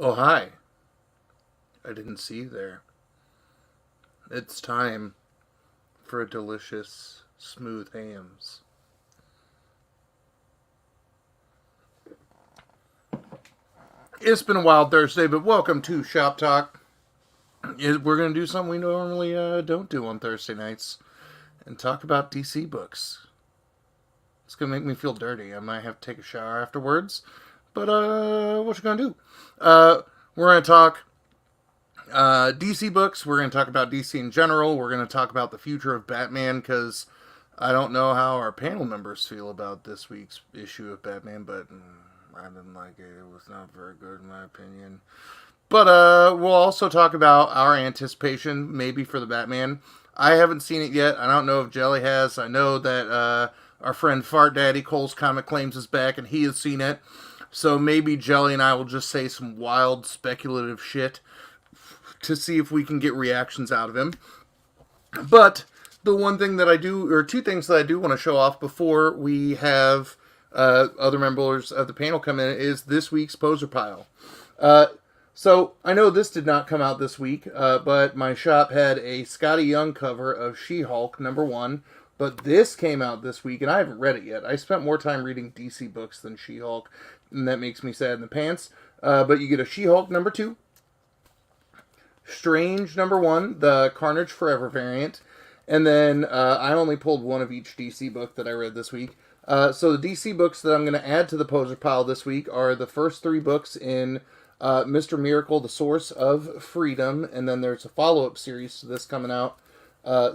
Oh, hi. I didn't see you there. It's time for a delicious, smooth hams. It's been a wild Thursday, but welcome to Shop Talk. We're going to do something we normally don't do on Thursday nights and talk about DC books. It's going to make me feel dirty. I might have to take a shower afterwards. But what you going to do? We're going to talk DC books. We're going to talk about DC in general. We're going to talk about the future of Batman because I don't know how our panel members feel about this week's issue of Batman, but I didn't like it. It was not very good in my opinion. But we'll also talk about our anticipation maybe for the Batman. I haven't seen it yet. I don't know if Jelly has. I know that our friend Fart Daddy Cole's Comic Claims is back and he has seen it. So maybe Jelly and I will just say some wild speculative shit to see if we can get reactions out of him. But the one thing that I do, or two things that I do want to show off before we have other members of the panel come in, is this week's poser pile. So I know this did not come out this week, but my shop had a Scotty Young cover of She-Hulk #1. But this came out this week, and I haven't read it yet. I spent more time reading DC books than She-Hulk, and that makes me sad in the pants. But you get a She-Hulk #2, Strange #1, the Carnage Forever variant, and then I only pulled one of each DC book that I read this week. So the DC books that I'm going to add to the poser pile this week are the first 3 books in Mr. Miracle, The Source of Freedom, and then there's a follow-up series to this coming out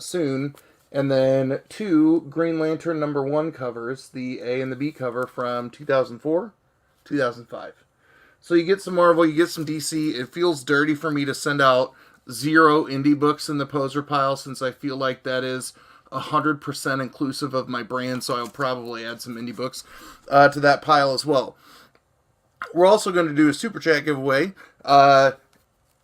soon, and then 2 Green Lantern #1 covers, the A and the B cover from 2004, 2005. So you get some Marvel, you get some DC. It feels dirty for me to send out 0 indie books in the poser pile since I feel like that is 100% inclusive of my brand, so I'll probably add some indie books to that pile as well. We're also going to do a Super Chat giveaway.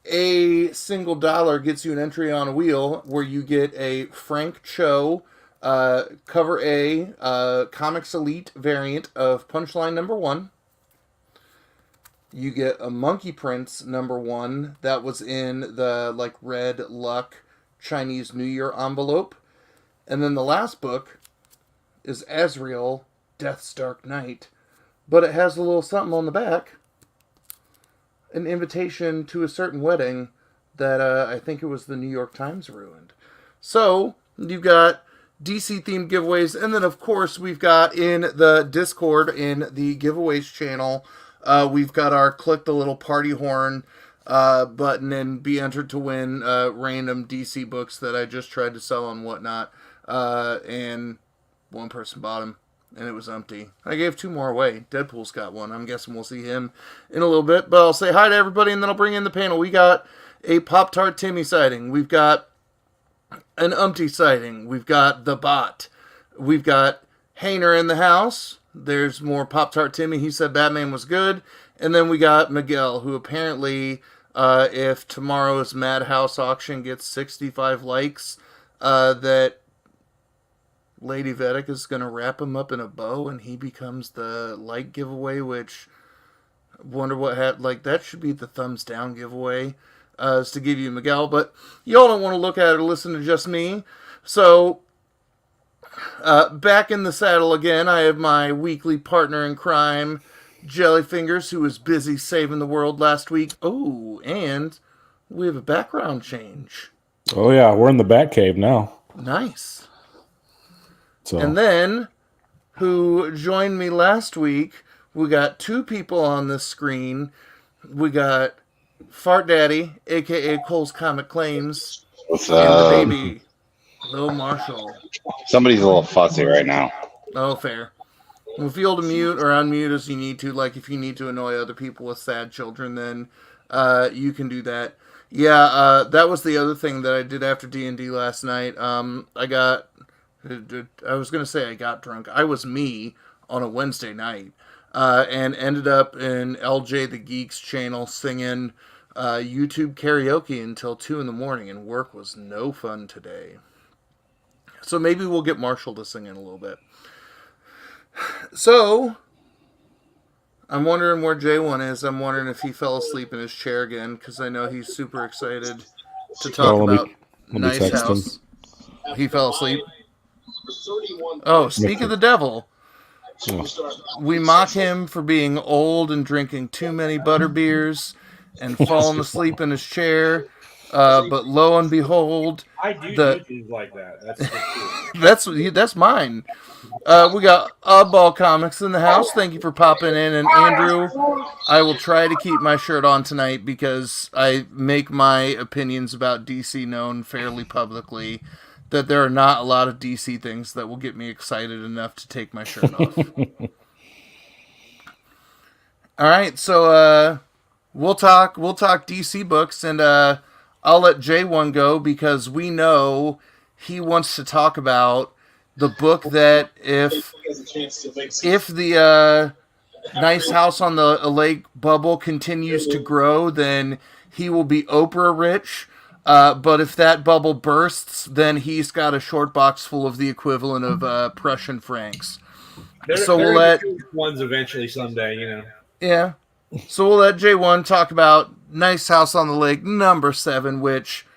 A single dollar gets you an entry on a wheel where you get a Frank Cho cover A Comics Elite variant of Punchline #1. You get a Monkey Prince #1 that was in the red luck Chinese New Year envelope. And then the last book is Azrael, Death's Dark Knight. But it has a little something on the back. An invitation to a certain wedding that I think it was the New York Times ruined. So, you've got DC-themed giveaways. And then, of course, we've got in the Discord, in the giveaways channel, we've got our click the little party horn button and be entered to win random DC books that I just tried to sell and whatnot. And one person bought them, and it was empty. I gave 2 more away. Deadpool's got one. I'm guessing we'll see him in a little bit. But I'll say hi to everybody, and then I'll bring in the panel. We got a Pop-Tart Timmy sighting. We've got an Umpty sighting. We've got the bot. We've got Hainer in the house. There's more Pop-Tart Timmy. He said Batman was good. And then we got Miguel, who apparently, if tomorrow's Madhouse auction gets 65 likes, that Lady Vedic is going to wrap him up in a bow and he becomes the like giveaway, which wonder what that should be the thumbs down giveaway, is to give you Miguel, but y'all don't want to look at it or listen to just me. So, back in the saddle again, I have my weekly partner in crime, Jellyfingers, who was busy saving the world last week. Oh, and we have a background change. Oh yeah, we're in the Batcave now. Nice. So. And then, who joined me last week, we got 2 people on this screen. We got Fart Daddy, a.k.a. Cole's Comic Claims, What's and the baby, Lil Marshall. Somebody's a little fussy right now. Oh, fair. Well, feel to mute or unmute as you need to. Like, if you need to annoy other people with sad children, then you can do that. Yeah, that was the other thing that I did after D&D last night. I was going to say I got drunk. I was me on a Wednesday night and ended up in LJ the Geek's channel singing YouTube karaoke until 2 in the morning, and work was no fun today. So maybe we'll get Marshall to sing in a little bit. So, I'm wondering where J1 is. I'm wondering if he fell asleep in his chair again, because I know he's super excited to talk Well, about let me Nice text him. House. He fell asleep. Oh, speak of the devil. We mock him for being old and drinking too many butter beers and falling asleep in his chair. But lo and behold, I do things like that. that's mine. We got Oddball Comics in the house. Thank you for popping in. And Andrew, I will try to keep my shirt on tonight because I make my opinions about DC known fairly publicly. That there are not a lot of DC things that will get me excited enough to take my shirt off. All right, so we'll talk DC books, and I'll let J1 go because we know he wants to talk about the book that if the Nice House on the Lake bubble continues to grow, then he will be Oprah rich. But if that bubble bursts, then he's got a short box full of the equivalent of Prussian francs. So we'll let ones eventually someday, you know. Yeah. So we'll let J1 talk about Nice House on the Lake number 7, which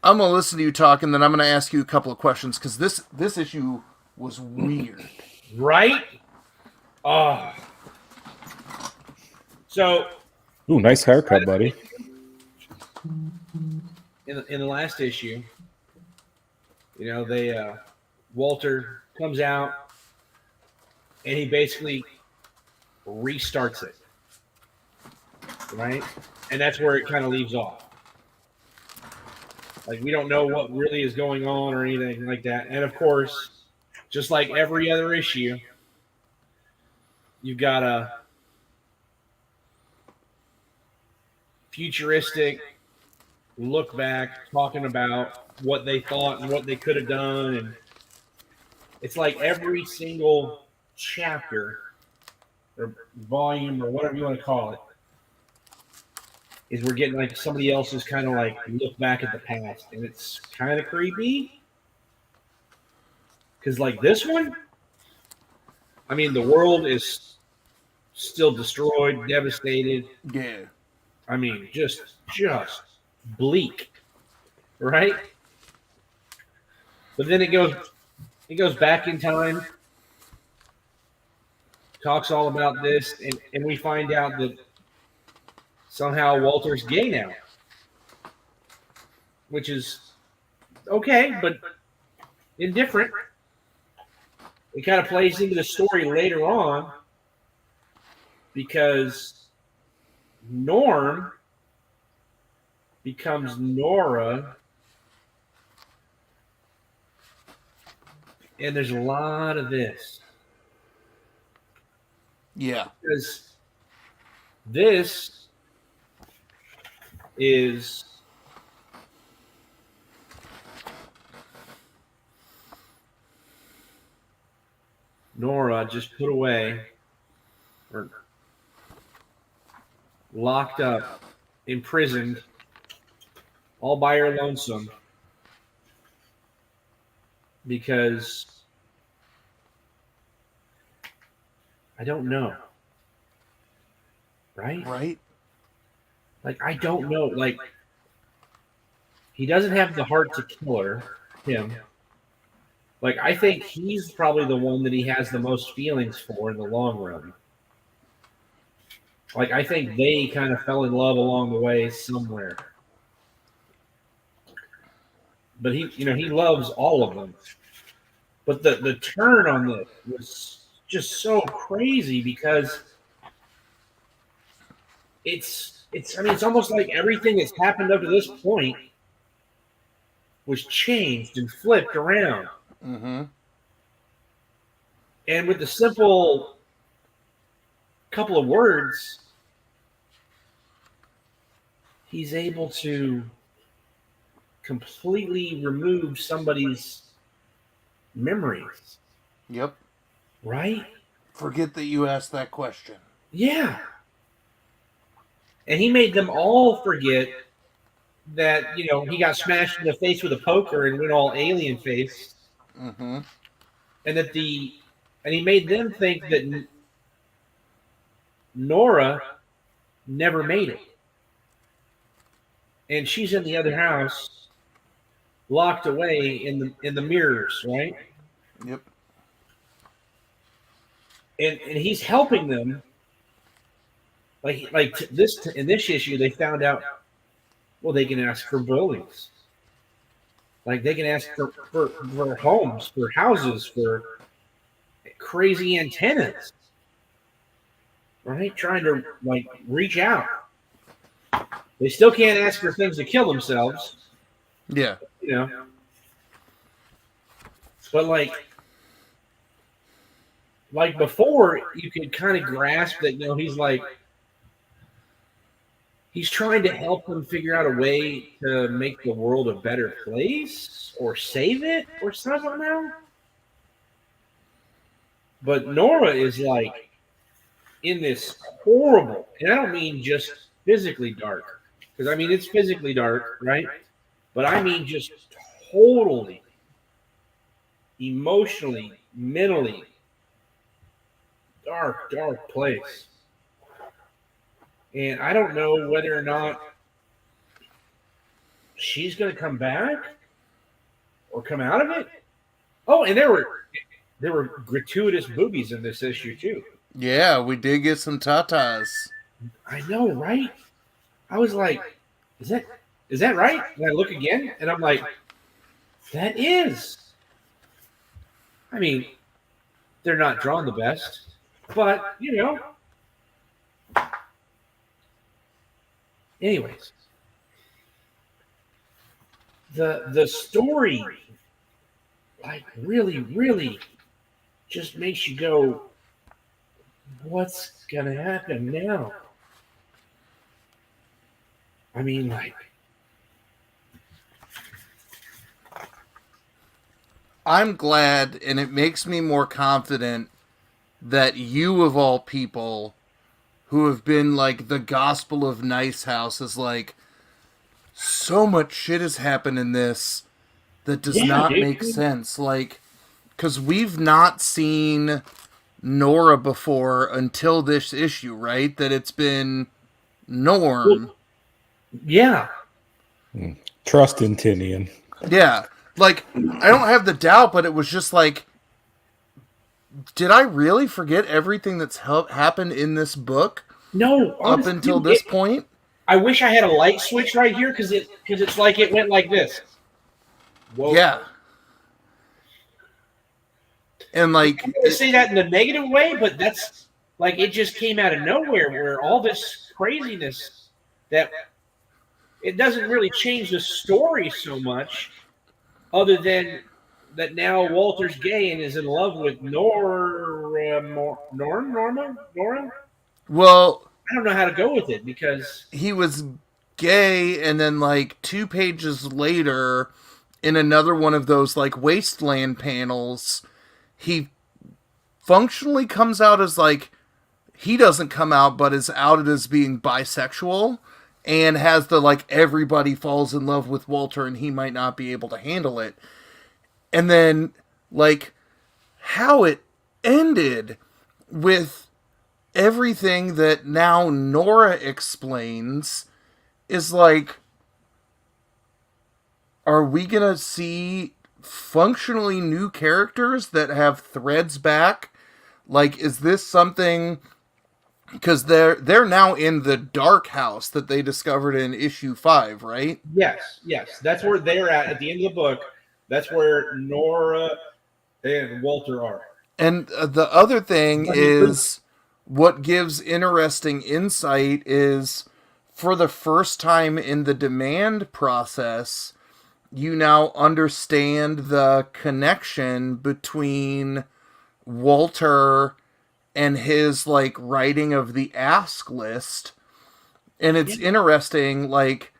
I'm going to listen to you talk, and then I'm going to ask you a couple of questions, because this issue was weird. Right? Oh. So. Ooh, nice haircut, buddy. In the last issue, you know, Walter comes out, and he basically restarts it. Right? And that's where it kind of leaves off. Like, we don't know what really is going on or anything like that. And, of course, just like every other issue, you've got a futuristic look back talking about what they thought and what they could have done. And it's like every single chapter or volume or whatever you want to call it, is we're getting like somebody else's kind of like look back at the past, and it's kind of creepy. Because like this one, I mean, the world is still destroyed, devastated. Yeah. I mean, just bleak, right? But then it goes back in time, talks all about this, and we find out that somehow Walter's gay now, which is okay, but indifferent. It kind of plays into the story later on because Norm becomes Nora, and there's a lot of this. Yeah. Because this is Nora just put away or locked up, imprisoned, all by her lonesome because I don't know. Right? Right? Like, I don't know. Like, he doesn't have the heart to kill him. Like, I think he's probably the one that he has the most feelings for in the long run. Like, I think they kind of fell in love along the way somewhere. But he loves all of them. But the turn on this was just so crazy because it's almost like everything that's happened up to this point was changed and flipped around. Mm-hmm. And with the simple couple of words, he's able to completely remove somebody's memories. Yep. Right? Forget that you asked that question. Yeah. And he made them all forget that, he got smashed in the face with a poker and went all alien face. Nora never made it. And she's in the other house, locked away in the mirrors, right? Yep. And he's helping them. In this issue, they found out, well, they can ask for buildings. Like, they can ask for homes, for houses, for crazy antennas. Right? Trying to, like, reach out. They still can't ask for things to kill themselves. Yeah. You know. But, like before, you could kind of grasp that, you know, he's trying to help them figure out a way to make the world a better place or save it or somehow. But Nora is like in this horrible, and I don't mean just physically dark, because I mean it's physically dark, right? But I mean just totally emotionally, mentally dark place. And I don't know whether or not she's going to come back or come out of it. Oh, and there were gratuitous boobies in this issue too. Yeah, we did get some tatas. I know, right? I was like, is that right? And I look again, and I'm like, that is. I mean, they're not drawn the best, but you know. Anyways, the story, like, really just makes you go, what's gonna happen now? I mean, like, I'm glad, and it makes me more confident that you, of all people, who have been like the gospel of Nice House, is like, so much shit has happened in this that does not make sense. Like, because we've not seen Nora before until this issue, right? That it's been Norm. Yeah. Trust in Tinian. Yeah. Like, I don't have the doubt, but it was just like, did I really forget everything that's happened in this book? No. Up until this point? I wish I had a light switch right here, because it's like it went like this. Whoa. Yeah. And like, I'm gonna say that in a negative way, but that's like, it just came out of nowhere, where all this craziness that it doesn't really change the story so much, other than that now Walter's gay and is in love with Norma. well, I don't know how to go with it, because he was gay, and then like 2 pages later, in another one of those like Wasteland panels, he functionally comes out as like, he doesn't come out, but is outed as being bisexual, and has the like, everybody falls in love with Walter and he might not be able to handle it. And then like how it ended with everything that now Nora explains is like, are we gonna see functionally new characters that have threads back? Like, is this something, because they're now in the dark house that they discovered in issue 5, right? yes, that's where they're at the end of the book. That's where Nora and Walter are. And the other thing is, what gives interesting insight is, for the first time in the demand process, you now understand the connection between Walter and his like writing of the ask list. And it's interesting, like,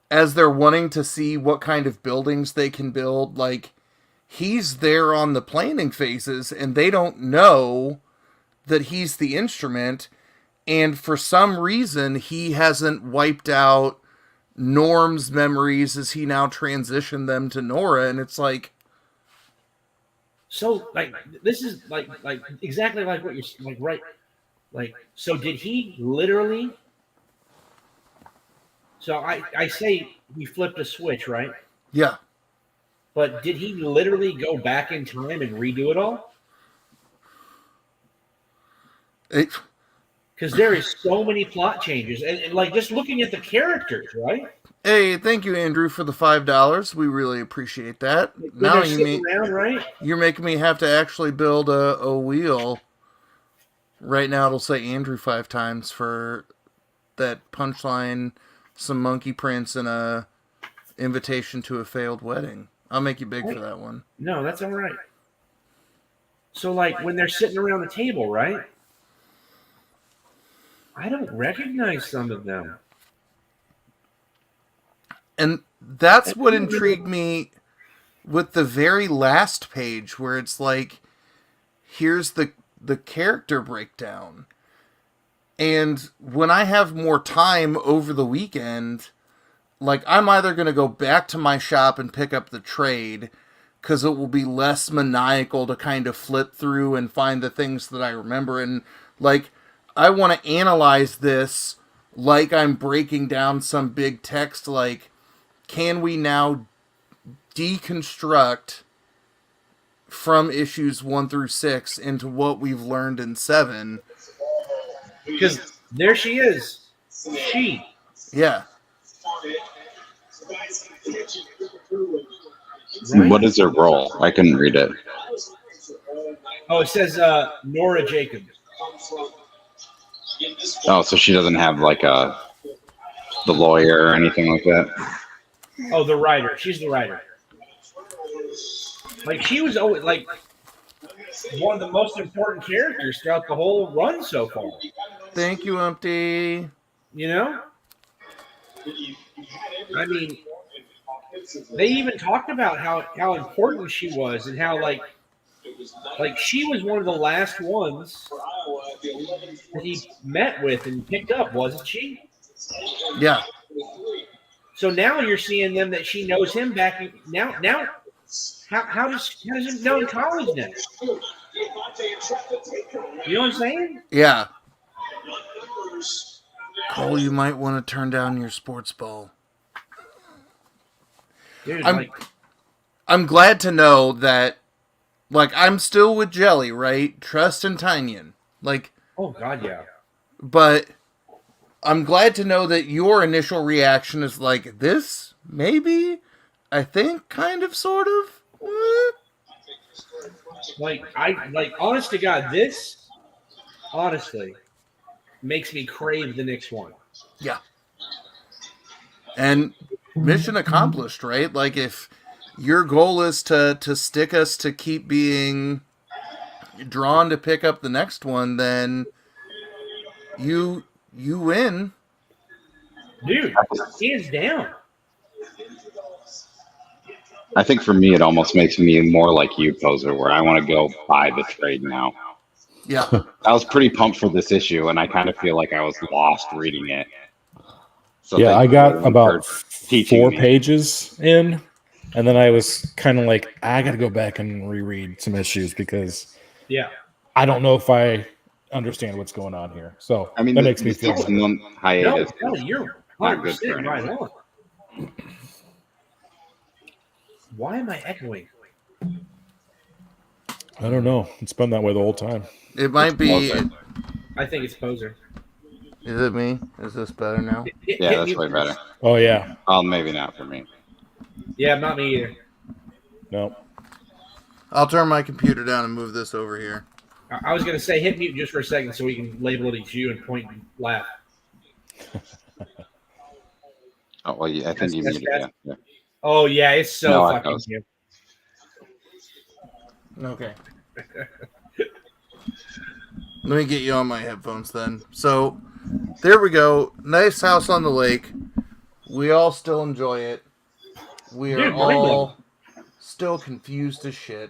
as they're wanting to see what kind of buildings they can build, like, he's there on the planning phases and they don't know that he's the instrument, and for some reason he hasn't wiped out Norm's memories as he now transitioned them to Nora. And it's like, so like, this is like exactly like what you're like, right? Like, so did he literally? So I say he flipped a switch, right? Yeah. But did he literally go back in time and redo it all? Because there is so many plot changes, and like just looking at the characters, right? Hey, thank you, Andrew, for the $5. We really appreciate that. When Now they're sitting around, right? you're making me have to actually build a wheel. Right now, it'll say Andrew 5 times for that punchline, some monkey prints, and a invitation to a failed wedding. I'll make you big for that one. No, that's all right. So, like, when they're sitting around the table, right? I don't recognize some of them. And that's what intrigued me with the very last page, where it's like, here's the character breakdown. And when I have more time over the weekend, like, I'm either going to go back to my shop and pick up the trade, because it will be less maniacal to kind of flip through and find the things that I remember. And, like, I want to analyze this like I'm breaking down some big text, like, can we now deconstruct from issues 1 through 6 into what we've learned in 7? Because there she is. She. Yeah. Right? What is her role? I couldn't read it. Oh, it says Nora Jacobs. Oh, so she doesn't have like the lawyer or anything like that? Oh, the writer. She's the writer. Like, she was always, like, one of the most important characters throughout the whole run so far. Thank you, Umpty. You know? I mean, they even talked about how important she was and how, like she was one of the last ones that he met with and picked up, wasn't she? Yeah. So now you're seeing them that she knows him back now. How does it know in college now? You know what I'm saying? Yeah. Cole, you might want to turn down your sports ball. Dude, I'm glad to know that, like, I'm still with Jelly, right? Trust and Tynion. Like, oh, God, yeah. But I'm glad to know that your initial reaction is like, this? Maybe? I think? Kind of? Sort of? Honest to God, this, honestly, makes me crave the next one. Yeah. And mission accomplished, right? Like, if your goal is to stick us to keep being drawn to pick up the next one, then you win. Dude, hands down. I think for me, it almost makes me more like you, Poser, where I want to go buy the trade now. Yeah. I was pretty pumped for this issue, and I kind of feel like I was lost reading it. So yeah, I got about 4 me. pages in, and then I was kind of like, I got to go back and reread some issues because I don't know if I understand what's going on here. So I mean, that makes me feel better. Hiatus no, you're not good for right anyone. on. Why am I echoing? I don't know. It's been that way the whole time. It might be. I think it's Poser. Is it me? Is this better now? Yeah, that's way better. Oh, yeah. Maybe not for me. Yeah, not me either. No. I'll turn my computer down and move this over here. I was going to say hit mute just for a second so we can label it as you and point and laugh. Oh, well, I think you muted it. Yeah. Oh, yeah, it's so fucking cute. Okay. Let me get you on my headphones then. So, there we go. Nice house on the lake. We all still enjoy it. We are all still confused as shit.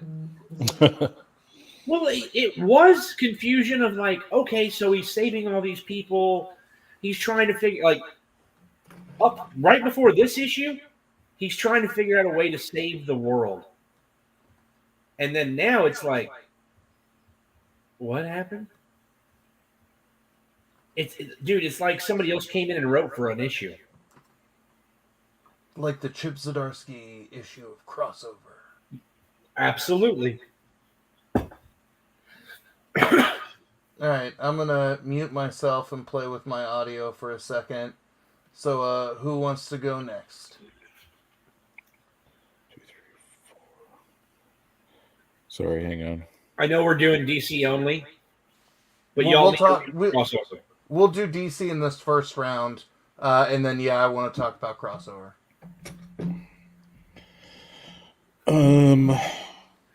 Well, it was confusion of like, okay, so he's saving all these people. He's trying to figure, like, up right before this issue, he's trying to figure out a way to save the world. And then now it's like, what happened? Dude, it's like somebody else came in and wrote for an issue. Like the Chip Zdarsky issue of Crossover. Absolutely. Alright, I'm gonna mute myself and play with my audio for a second. So, who wants to go next? 2, 3, 4. Sorry, hang on. I know we're doing DC only, but Well, y'all we'll need talk- to crossover. We'll do DC in this first round, and then, I want to talk about Crossover.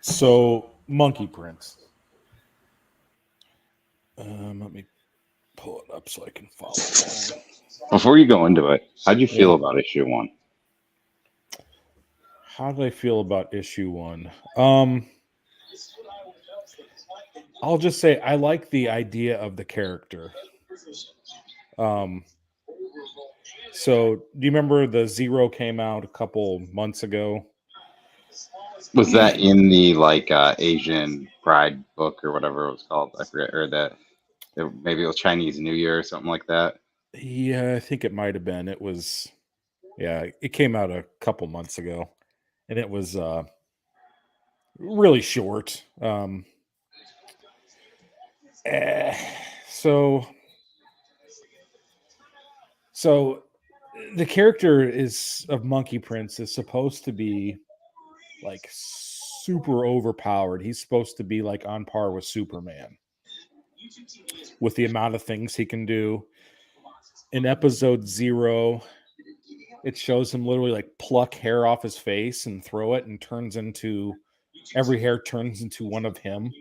So Monkey Prince. Let me pull it up so I can follow along. Before you go into it, how'd you feel about issue 1? How did I feel about issue 1? I'll just say I like the idea of the character. So do you remember the Zero came out a couple months ago? Was that in the Asian Pride book or whatever it was called? I forget, or maybe it was Chinese New Year or something like that. Yeah, I think it might have been. It was, it came out a couple months ago, and it was really short. So the character of Monkey Prince is supposed to be like super overpowered. He's supposed to be like on par with Superman with the amount of things he can do. In episode 0, it shows him literally like pluck hair off his face and throw it, and every hair turns into one of him.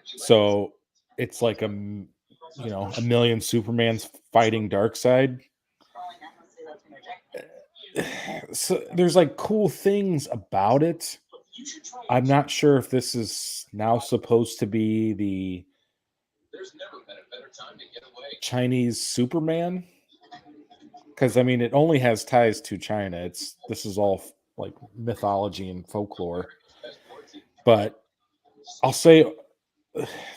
So it's like a million Supermans fighting Darkseid. So there's like cool things about it. I'm not sure if this is now supposed to be the Chinese Superman, because I mean it only has ties to China. This is all like mythology and folklore. But I'll say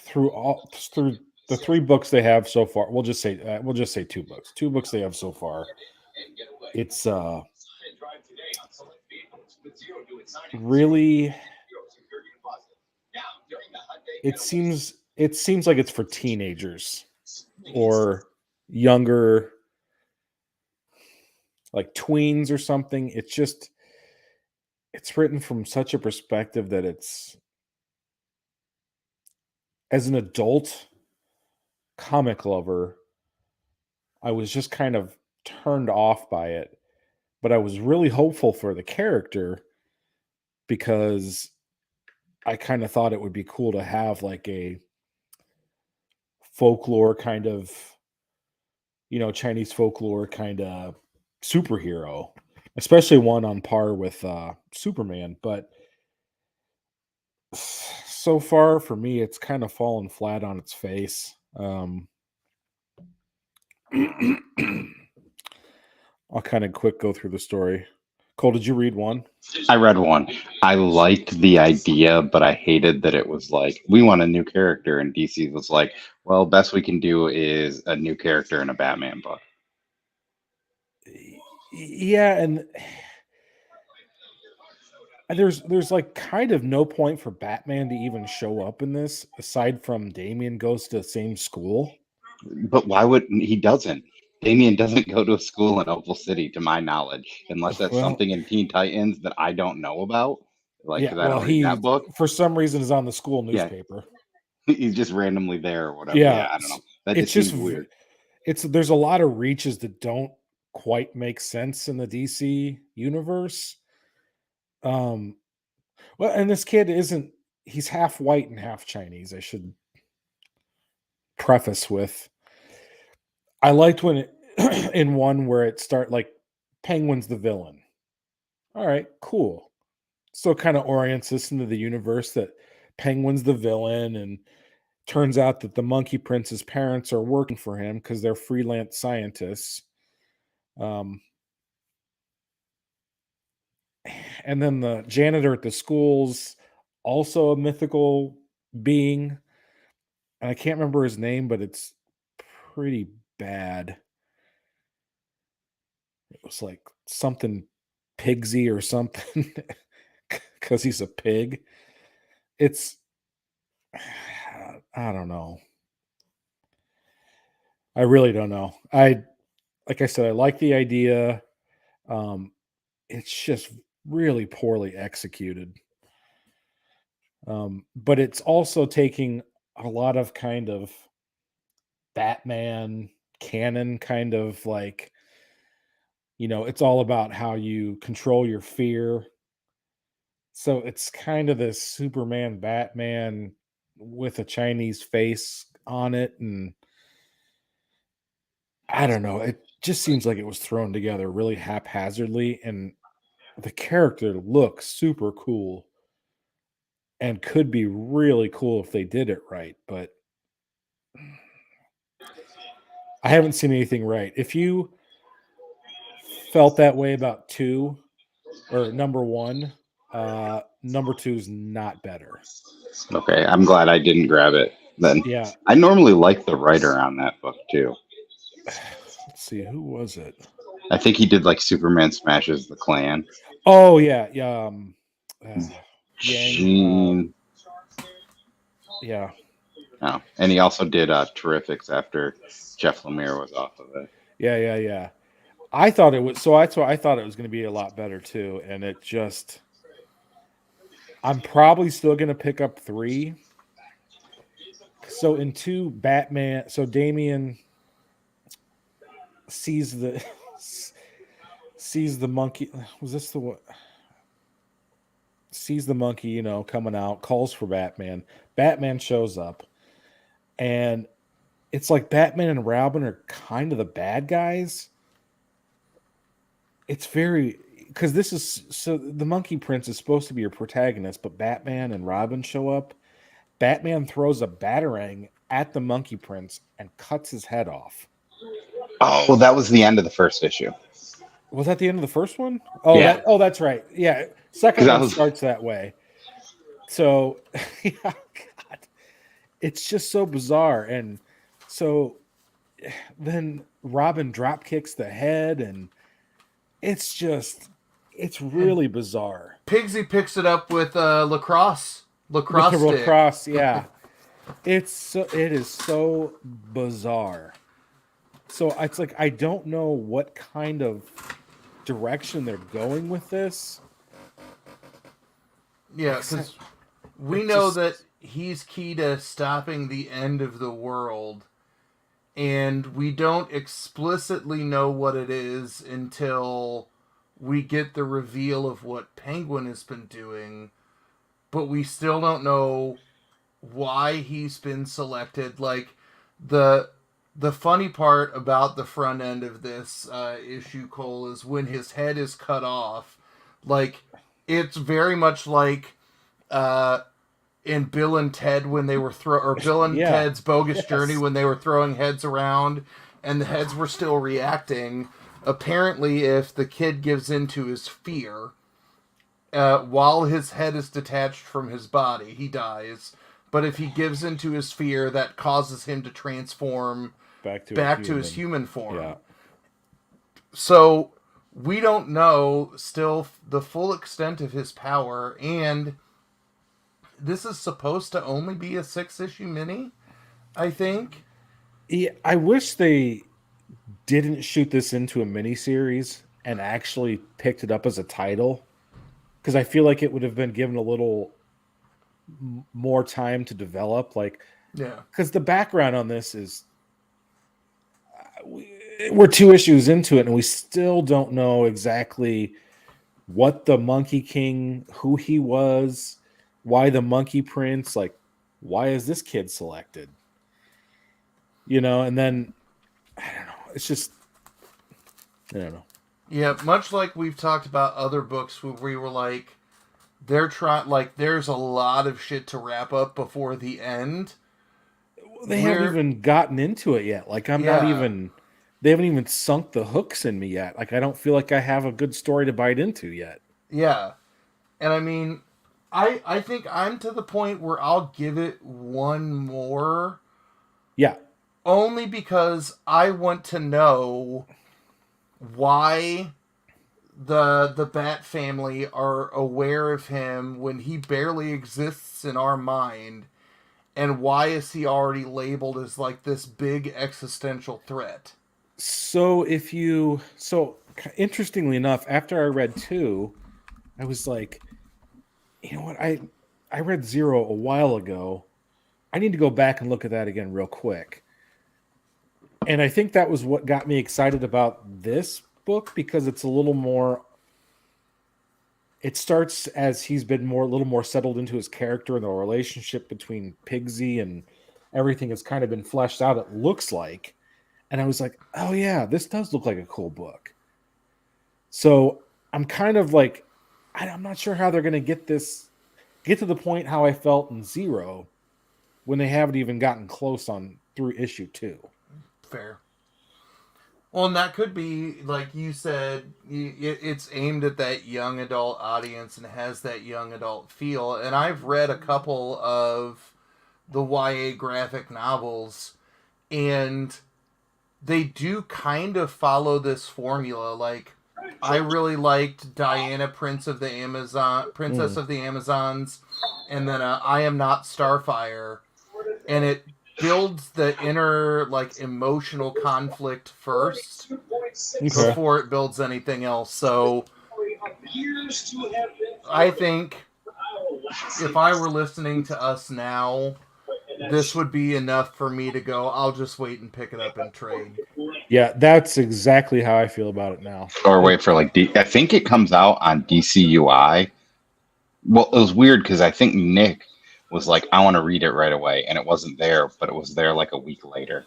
through the 3 books they have so far, we'll just say 2 books. 2 books they have so far. It's really, it seems like it's for teenagers or younger, like tweens or something. It's written from such a perspective that it's, as an adult comic lover, I was just kind of turned off by it, but I was really hopeful for the character because I kind of thought it would be cool to have like a folklore kind of, Chinese folklore kind of superhero, especially one on par with Superman. But so far for me, it's kind of fallen flat on its face. I'll kind of quick go through the story. Cole, did you read 1? I read 1. I liked the idea, but I hated that it was like, we want a new character, and DC was like, well, best we can do is a new character in a Batman book. Yeah, and there's like kind of no point for Batman to even show up in this, aside from Damian goes to the same school. But why would he doesn't? Damian doesn't go to a school in Opal City, to my knowledge, unless that's something in Teen Titans that I don't know about. I don't read that book. For some reason, is on the school newspaper. Yeah. He's just randomly there or whatever. Yeah, I don't know. That just seems weird. There's a lot of reaches that don't quite make sense in the DC universe. Well, and this kid he's half white and half Chinese. I should preface with, I liked when in 1 where it start like Penguin's the villain. All right, cool. So kind of orients us into the universe that Penguin's the villain, and turns out that the Monkey Prince's parents are working for him because they're freelance scientists. And then the janitor at the school's also a mythical being. And I can't remember his name, but it's pretty bad. It was like something pigsy or something because he's a pig. It's, I don't know. I really don't know. Like I said, I like the idea. It's just really poorly executed. But it's also taking a lot of kind of Batman canon kind of like, it's all about how you control your fear. So it's kind of this Superman Batman with a Chinese face on it. And I don't know. It just seems like it was thrown together really haphazardly. And the character looks super cool and could be really cool if they did it right. But I haven't seen anything right. If you felt that way about 2 or number 1, number 2 is not better. Okay, I'm glad I didn't grab it then. Yeah. I normally like the writer on that book too. Let's see, who was it? I think he did like Superman Smashes the Klan. Oh yeah, yeah. Gene. Yeah. Oh, and he also did Terrifics after Jeff Lemire was off of it. Yeah. I thought it was that's why I thought it was going to be a lot better too, and it just. I'm probably still going to pick up 3. So in 2, Batman. So Damian sees the monkey. Was this the one? Sees the monkey, coming out, calls for Batman. Batman shows up, and it's like Batman and Robin are kind of the bad guys. It's very, because this is, so the Monkey Prince is supposed to be your protagonist, but Batman and Robin show up. Batman throws a batarang at the Monkey Prince and cuts his head off. Oh, that was the end of the first issue. Was that the end of the first one? Oh, yeah. That's right. Yeah, second one starts that way. So, yeah, God, it's just so bizarre. And so then Robin drop kicks the head, and it's really bizarre. Pigsy picks it up with lacrosse stick. Lacrosse, yeah. It is so bizarre. So it's like I don't know what kind of direction they're going with this. Yeah, because we know that he's key to stopping the end of the world, and we don't explicitly know what it is until we get the reveal of what Penguin has been doing, but we still don't know why he's been selected. Like, the funny part about the front end of this issue, Cole, is when his head is cut off. Like, it's very much like in Bill and Ted when they were Bill and Ted's Bogus Journey when they were throwing heads around and the heads were still reacting. Apparently, if the kid gives into his fear, while his head is detached from his body, he dies. But if he gives into his fear, that causes him to transform back to his human form. Yeah. So we don't know still the full extent of his power, and this is supposed to only be a 6-issue mini, I think. Yeah, I wish they didn't shoot this into a miniseries and actually picked it up as a title, because I feel like it would have been given a little more time to develop. Like, yeah, because the background on this is we're 2 issues into it and we still don't know exactly what the Monkey King, who he was, why the Monkey Prince, like, why is this kid selected? And then I don't know. It's just, I don't know. Yeah, much like we've talked about other books where we were like, there's a lot of shit to wrap up before the end. They haven't even gotten into it yet. Like, they haven't even sunk the hooks in me yet. Like, I don't feel like I have a good story to bite into yet. Yeah. And I mean, I think I'm to the point where I'll give it one more. Yeah. Only because I want to know why the Bat family are aware of him when he barely exists in our mind, and why is he already labeled as like this big existential threat? So interestingly enough, after I read 2, I was like, you know what? I read 0 a while ago. I need to go back and look at that again real quick. And I think that was what got me excited about this book, because it's a little more. It starts as he's been a little more settled into his character, and the relationship between Pigsy and everything has kind of been fleshed out, it looks like. And I was like, oh yeah, this does look like a cool book. So I'm kind of like, I'm not sure how they're going to get to the point how I felt in 0 when they haven't even gotten close through issue 2. Fair. Well, and that could be, like you said, it's aimed at that young adult audience and has that young adult feel. And I've read a couple of the YA graphic novels, and they do kind of follow this formula. Like, I really liked Diana, Princess of the Amazons, and then I Am Not Starfire, and it builds the inner, like, emotional conflict first before it builds anything else. So I think if I were listening to us now, this would be enough for me to go, I'll just wait and pick it up and trade. Yeah, that's exactly how I feel about it now. Or wait for like I think it comes out on DCUI. Well, it was weird because I think Nick was like, I want to read it right away, and it wasn't there, but it was there like a week later.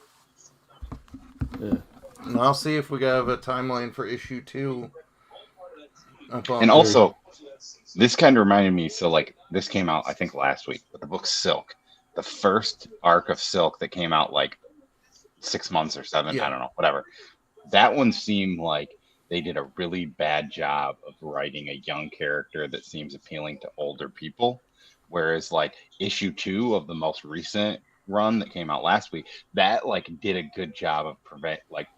Yeah. And I'll see if we have a timeline for issue 2. And also, this kind of reminded me, so like this came out I think last week, but the book Silk, the first arc of Silk that came out like 6 months or 7, I don't know, whatever. That one seemed like they did a really bad job of writing a young character that seems appealing to older people. Whereas like issue 2 of the most recent run that came out last week, that like did a good job of like,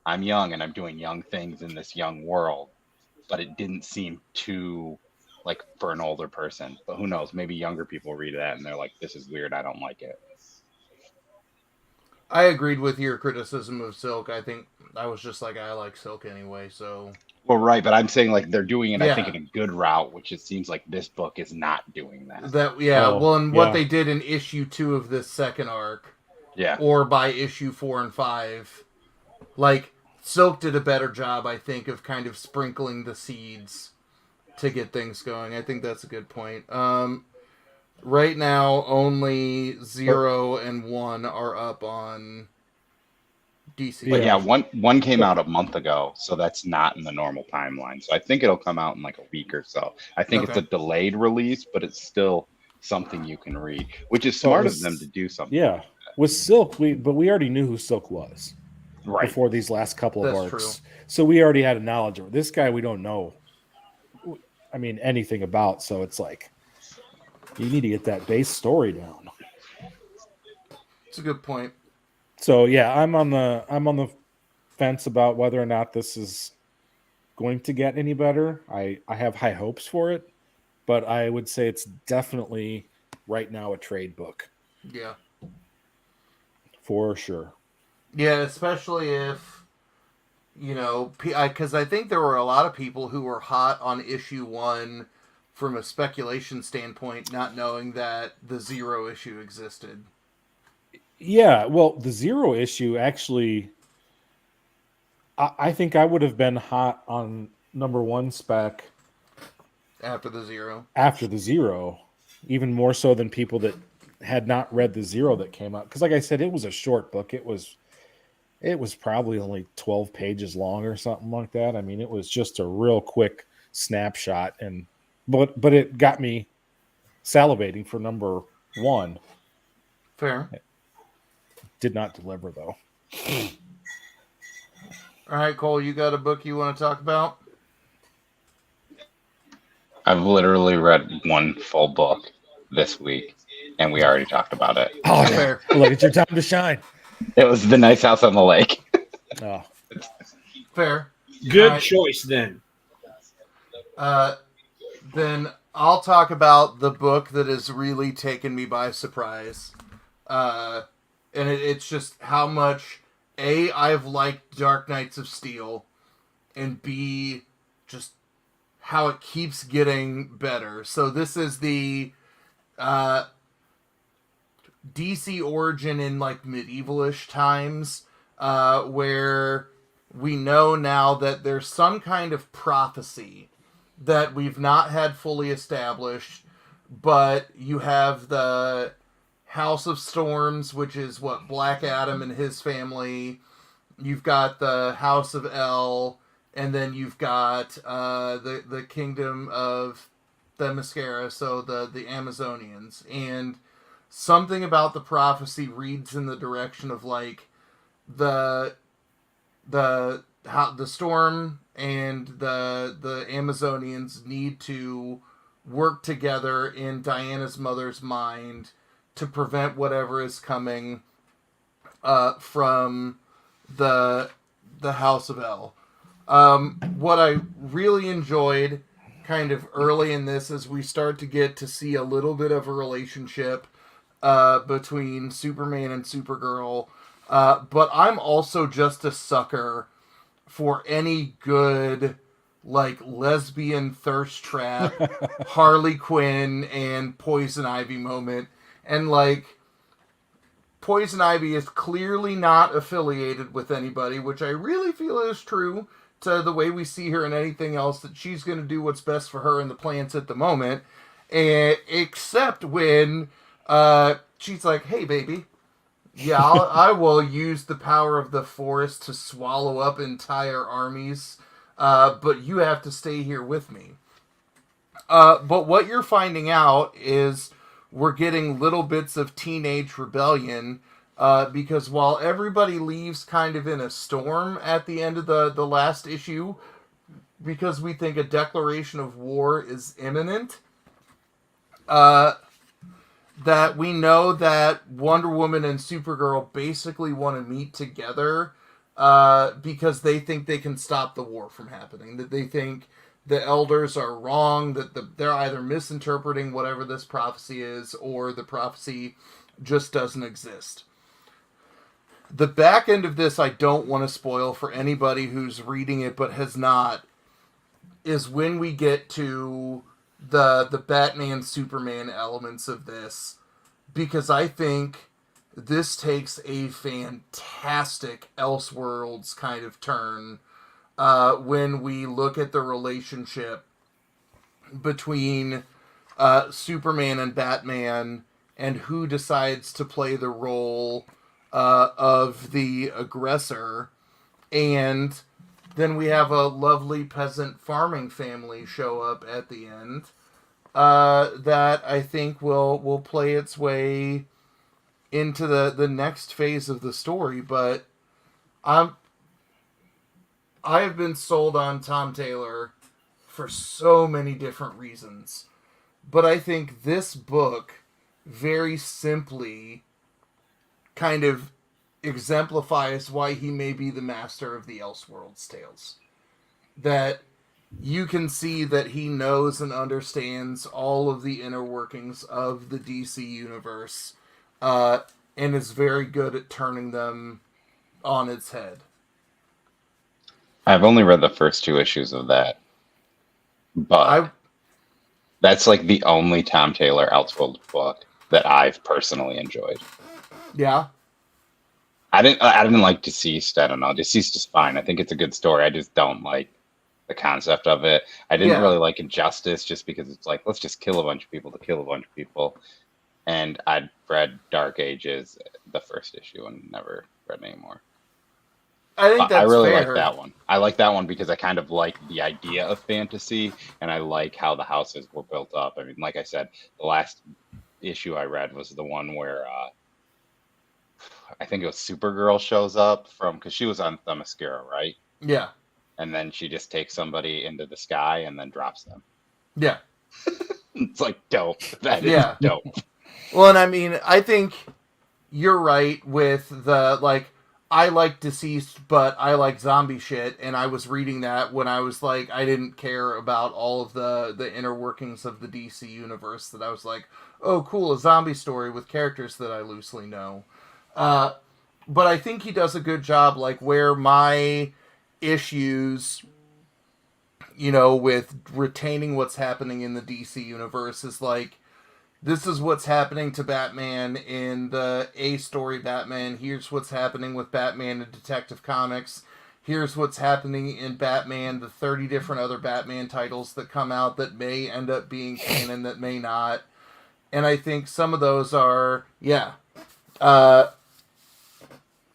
I'm young and I'm doing young things in this young world, but it didn't seem too like for an older person. But who knows? Maybe younger people read that and they're like, this is weird, I don't like it. I agreed with your criticism of Silk. I think I was just like, I like Silk anyway, so... Well, right, but I'm saying like they're doing it, I think, in a good route, which it seems like this book is not doing that. What they did in issue 2 of this second arc, or by issue 4 and 5, like, Silk did a better job, I think, of kind of sprinkling the seeds to get things going. I think that's a good point. Right now, only 0 and 1 are up on DC. But one came out a month ago, so that's not in the normal timeline. So I think it'll come out in like a week or so. I think it's a delayed release, but it's still something you can read, which is smart of them to do something. Yeah, like that. With Silk, we already knew who Silk was before these last couple of arcs. True. So we already had a knowledge of it. This guy we don't know, I mean, anything about. So it's like you need to get that base story down. It's a good point. So yeah, I'm on the fence about whether or not this is going to get any better. I have high hopes for it, but I would say it's definitely right now a trade book. Yeah. For sure. Yeah, especially if, because I think there were a lot of people who were hot on issue 1 from a speculation standpoint, not knowing that the 0 issue existed. Yeah, well, the 0 issue actually, I think I would have been hot on number 1 spec after the 0. After the 0, even more so than people that had not read the 0 that came out. Because, like I said, it was a short book. It was probably only 12 pages long or something like that. I mean, it was just a real quick snapshot, but it got me salivating for number 1. Fair. Did not deliver, though. All right, Cole, you got a book you want to talk about? I've literally read one full book this week, and we already talked about it. Oh, fair. Look, it's your time to shine. It was the nice house on the lake. Oh. Fair. Good Alright. choice then. Then I'll talk about the book that has really taken me by surprise. And it's just how much, A, I've liked Dark Knights of Steel, and B, just how it keeps getting better. So this is the DC origin in like medievalish times, where we know now that there's some kind of prophecy that we've not had fully established, but you have the House of Storms, which is what Black Adam and his family. You've got the House of El, and then you've got the Kingdom of Themyscira, so the Amazonians. And something about the prophecy reads in the direction of like the storm and the Amazonians need to work together in Diana's mother's mind to prevent whatever is coming from the House of El. What I really enjoyed kind of early in this is we start to get to see a little bit of a relationship between Superman and Supergirl. But I'm also just a sucker for any good, like, lesbian thirst trap, Harley Quinn and Poison Ivy moment. And, like, Poison Ivy is clearly not affiliated with anybody, which I really feel is true to the way we see her and anything else, that she's going to do what's best for her and the plants at the moment. Except when she's like, hey, baby, yeah, I will use the power of the forest to swallow up entire armies, but you have to stay here with me. But what you're finding out is we're getting little bits of teenage rebellion, because while everybody leaves kind of in a storm at the end of the last issue, because we think a declaration of war is imminent, that we know that Wonder Woman and Supergirl basically want to meet together because they think they can stop the war from happening. That they think the elders are wrong, that they're either misinterpreting whatever this prophecy is, or the prophecy just doesn't exist. The back end of this I don't want to spoil for anybody who's reading it but has not, is when we get to the Batman Superman elements of this, because I think this takes a fantastic Elseworlds kind of turn when we look at the relationship between Superman and Batman and who decides to play the role of the aggressor. And then we have a lovely peasant farming family show up at the end that I think will play its way into the next phase of the story. But I have been sold on Tom Taylor for so many different reasons. But I think this book very simply kind of exemplifies why he may be the master of the Elseworlds tales. That you can see that he knows and understands all of the inner workings of the DC universe, and is very good at turning them on its head. I've only read the first 2 issues of that, but that's like the only Tom Taylor Elseworlds book that I've personally enjoyed. Yeah. I didn't like Deceased. I don't know. Deceased is fine. I think it's a good story. I just don't like the concept of it. I didn't really like Injustice just because it's like, let's just kill a bunch of people to kill a bunch of people. And I'd read Dark Ages, the first issue, and never read anymore. I think that's I really fair. like that one. I like that one because I kind of like the idea of fantasy, and I like how the houses were built up. I mean, like I said, the last issue I read was the one where I think it was Supergirl shows up because she was on Themyscira, right? Yeah. And then she just takes somebody into the sky and then drops them. Yeah. It's like dope. That is dope. Well, and I mean, I think you're right with the, like, I like deceased, but I like zombie shit, and I was reading that when I was like, I didn't care about all of the inner workings of the DC universe, that I was like, oh, cool, a zombie story with characters that I loosely know. But I think he does a good job, like, where my issues, you know, with retaining what's happening in the DC universe is like, this is what's happening to Batman in the A-story Batman. Here's what's happening with Batman in Detective Comics. Here's what's happening in Batman, the 30 different other Batman titles that come out that may end up being canon, that may not. And I think some of those are,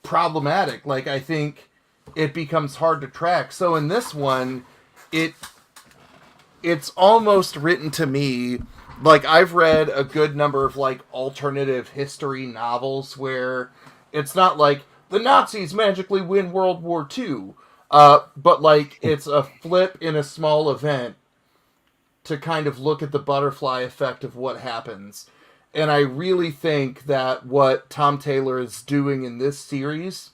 problematic. Like, I think it becomes hard to track. So in this one, it's almost written to me, like, I've read a good number of, like, alternative history novels where it's not like the Nazis magically win World War II, but, like, it's a flip in a small event to kind of look at the butterfly effect of what happens. And I really think that what Tom Taylor is doing in this series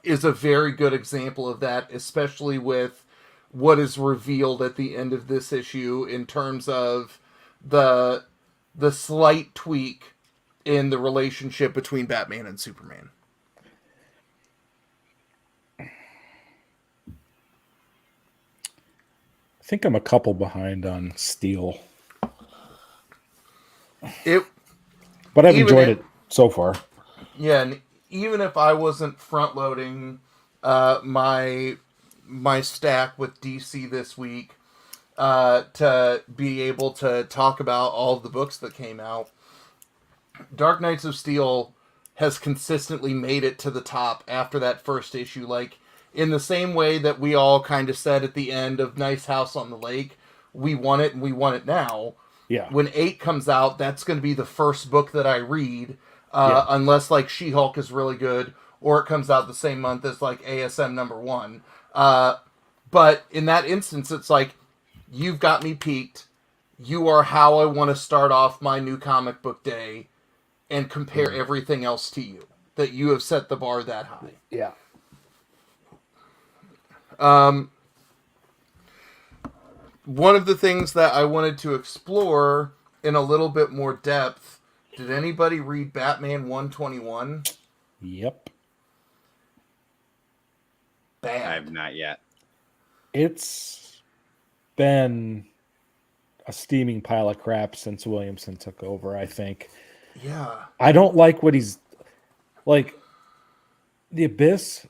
is a very good example of that, especially with what is revealed at the end of this issue in terms of the slight tweak in the relationship between Batman and Superman. I think I'm a couple behind on Steel. But I've enjoyed it so far. Yeah, and even if I wasn't front loading my stack with DC this week, to be able to talk about all of the books that came out, Dark Knights of Steel has consistently made it to the top after that first issue. Like, in the same way that we all kind of said at the end of Nice House on the Lake, we want it and we want it now. Yeah. When 8 comes out, that's going to be the first book that I read, unless, like, She-Hulk is really good, or it comes out the same month as, like, ASM #1. But in that instance, it's like, you've got me peaked. You are how I want to start off my new comic book day and compare everything else to you. That you have set the bar that high. Yeah. One of the things that I wanted to explore in a little bit more depth, did anybody read Batman 121? Yep. Bad. I have not yet. It's been a steaming pile of crap since Williamson took over, I think. Yeah. I don't like what he's like. The Abyss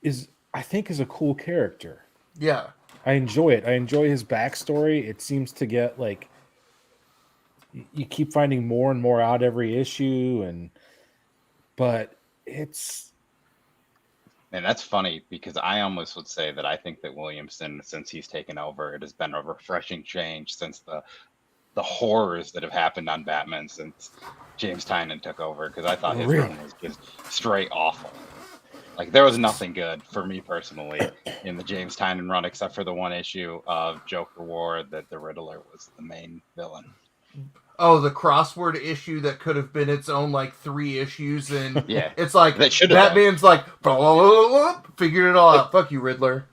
is a cool character. Yeah. I enjoy it. I enjoy his backstory. It seems to get, like, you keep finding more and more out every issue, but it's. And that's funny because I almost would say that I think that Williamson, since he's taken over, it has been a refreshing change since the horrors that have happened on Batman since James Tynion took over, because I thought his run was just straight awful. Like, there was nothing good for me personally in the James Tynion run except for the one issue of Joker War that the Riddler was the main villain. Oh, the crossword issue that could have been its own, like, 3 issues, and Yeah, it's like, that Batman's like, blah, blah, blah, blah, figured it all out. Fuck you, Riddler.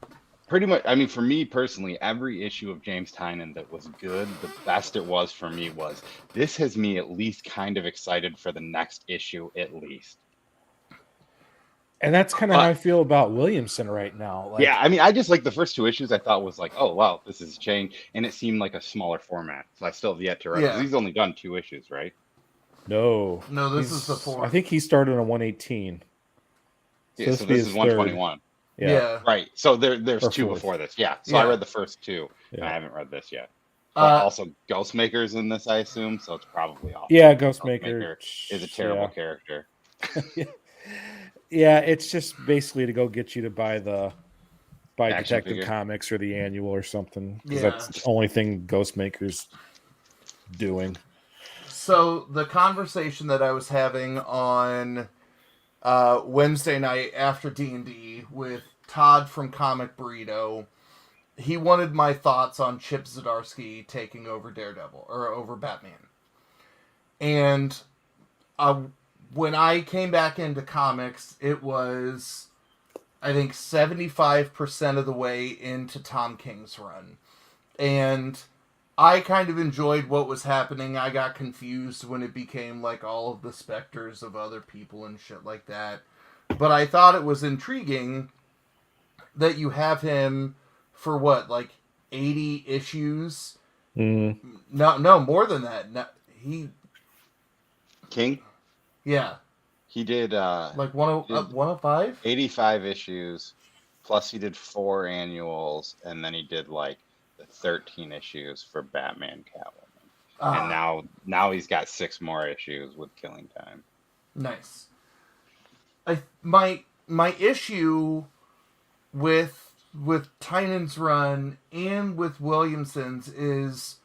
Pretty much, I mean, for me personally, every issue of James Tynion that was good, the best it was for me was, this has me at least kind of excited for the next issue, at least. And that's kind of how I feel about Williamson right now. Like, yeah, I mean, I just like the first 2 issues. I thought was like, oh wow, this is change, and it seemed like a smaller format. So I still have yet to read. Yeah. He's only done 2 issues, right? No, this is the 4th. I think he started on 118. Yeah, so this is 121. Yeah, right. So there's 2 before this. Yeah, so I read the first 2. Yeah. And I haven't read this yet. But also, Ghostmaker's in this, I assume. So it's probably awful. Yeah, Ghostmaker is a terrible character. Yeah, it's just basically to go get you to buy Detective Comics or the annual or something. Because that's the only thing Ghostmaker's doing. So the conversation that I was having on Wednesday night after D&D with Todd from Comic Burrito, he wanted my thoughts on Chip Zdarsky taking over Daredevil, or over Batman. And when I came back into comics, it was, I think, 75% of the way into Tom King's run. And I kind of enjoyed what was happening. I got confused when it became like all of the specters of other people and shit like that. But I thought it was intriguing that you have him for what, like 80 issues? No, more than that. No, King? Yeah. He did like 105? 85 issues, plus he did 4 annuals, and then he did like the 13 issues for Batman Catwoman. And now he's got 6 more issues with Killing Time. Nice. My issue with Tynan's run and with Williamson's is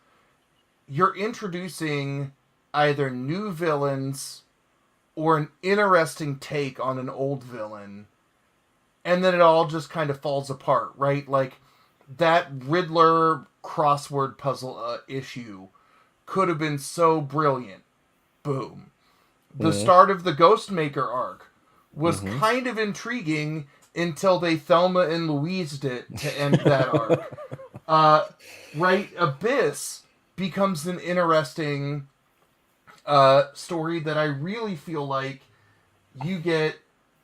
you're introducing either new villains or an interesting take on an old villain, and then it all just kind of falls apart, right? Like, that Riddler crossword puzzle issue could have been so brilliant. Boom. The start of the Ghostmaker arc was kind of intriguing until they Thelma and Louised it to end that arc. Right? Abyss becomes an interesting story that I really feel like you get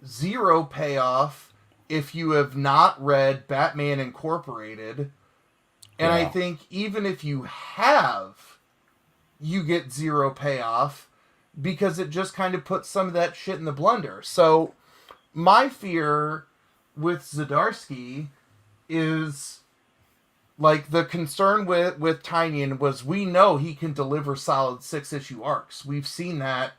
zero payoff if you have not read Batman Incorporated. And I think even if you have, you get zero payoff because it just kind of puts some of that shit in the blender. So my fear with Zdarsky is, like, the concern with Tynion was we know he can deliver solid 6-issue arcs. We've seen that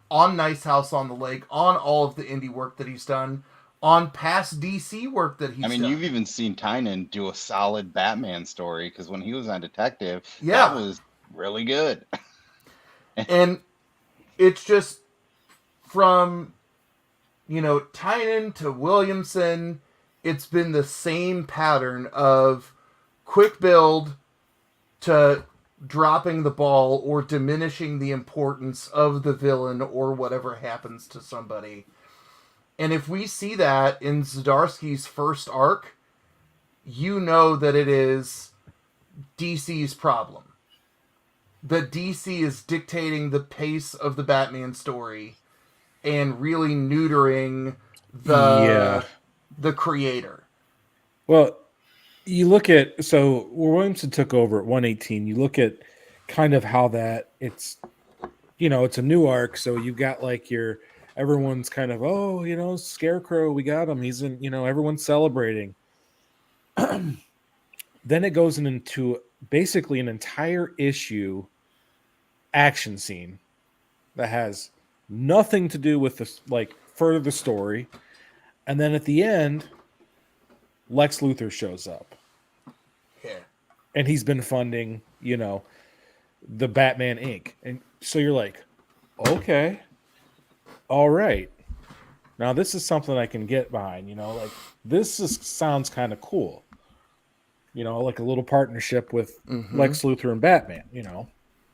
on Nice House on the Lake, on all of the indie work that he's done, on past DC work that he's done. You've even seen Tynion do a solid Batman story, because when he was on Detective, that was really good. And it's just from, Tynion to Williamson, it's been the same pattern of quick build to dropping the ball or diminishing the importance of the villain or whatever happens to somebody. And if we see that in Zdarsky's first arc, you know that it is DC's problem. That DC is dictating the pace of the Batman story and really neutering the creator. Well, you look at, so Williamson took over at 118. You look at kind of how that it's a new arc. So you've got like everyone's kind of, Scarecrow, we got him. He's in, everyone's celebrating. Then it goes into basically an entire issue action scene that has nothing to do with this, like, further the story. And then at the end, Lex Luthor shows up. Yeah. And he's been funding, the Batman Inc. And so you're like, okay, all right. Now this is something I can get behind, like this sounds kind of cool. Like a little partnership with Lex Luthor and Batman,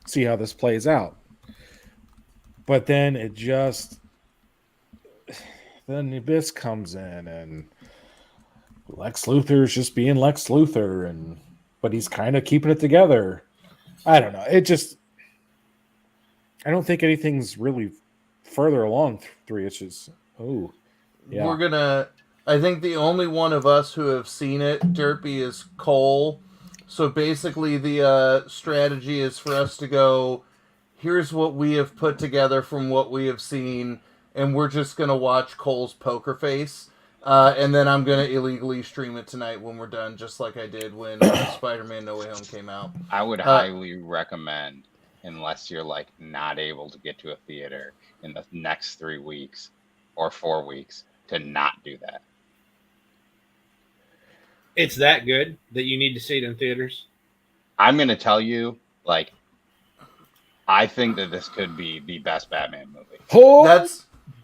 see how this plays out. But then then the Abyss comes in and Lex Luthor's just being Lex Luthor, but he's kind of keeping it together. I don't know. I don't think anything's really further along 3 issues. Oh, yeah. I think the only one of us who have seen it, Derpy, is Cole. So basically the strategy is for us to go, here's what we have put together from what we have seen, and we're just going to watch Cole's poker face. And then I'm going to illegally stream it tonight when we're done, just like I did when Spider-Man No Way Home came out. I would highly recommend, unless you're like not able to get to a theater in the next 3 weeks or 4 weeks, to not do that. It's that good that you need to see it in theaters? I'm going to tell you, like, I think that this could be the best Batman movie. Oh!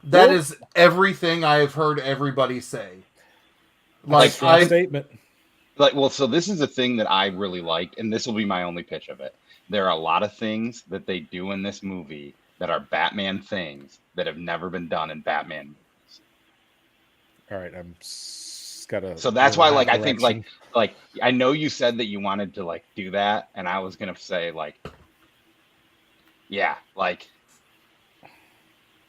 That is everything I have heard everybody say. Statement. So this is a thing that I really liked, and this will be my only pitch of it. There are a lot of things that they do in this movie that are Batman things that have never been done in Batman movies. All right, got a. So that's why, like, I think, direction. like I know you said that you wanted to like do that, and I was gonna say like, yeah, like.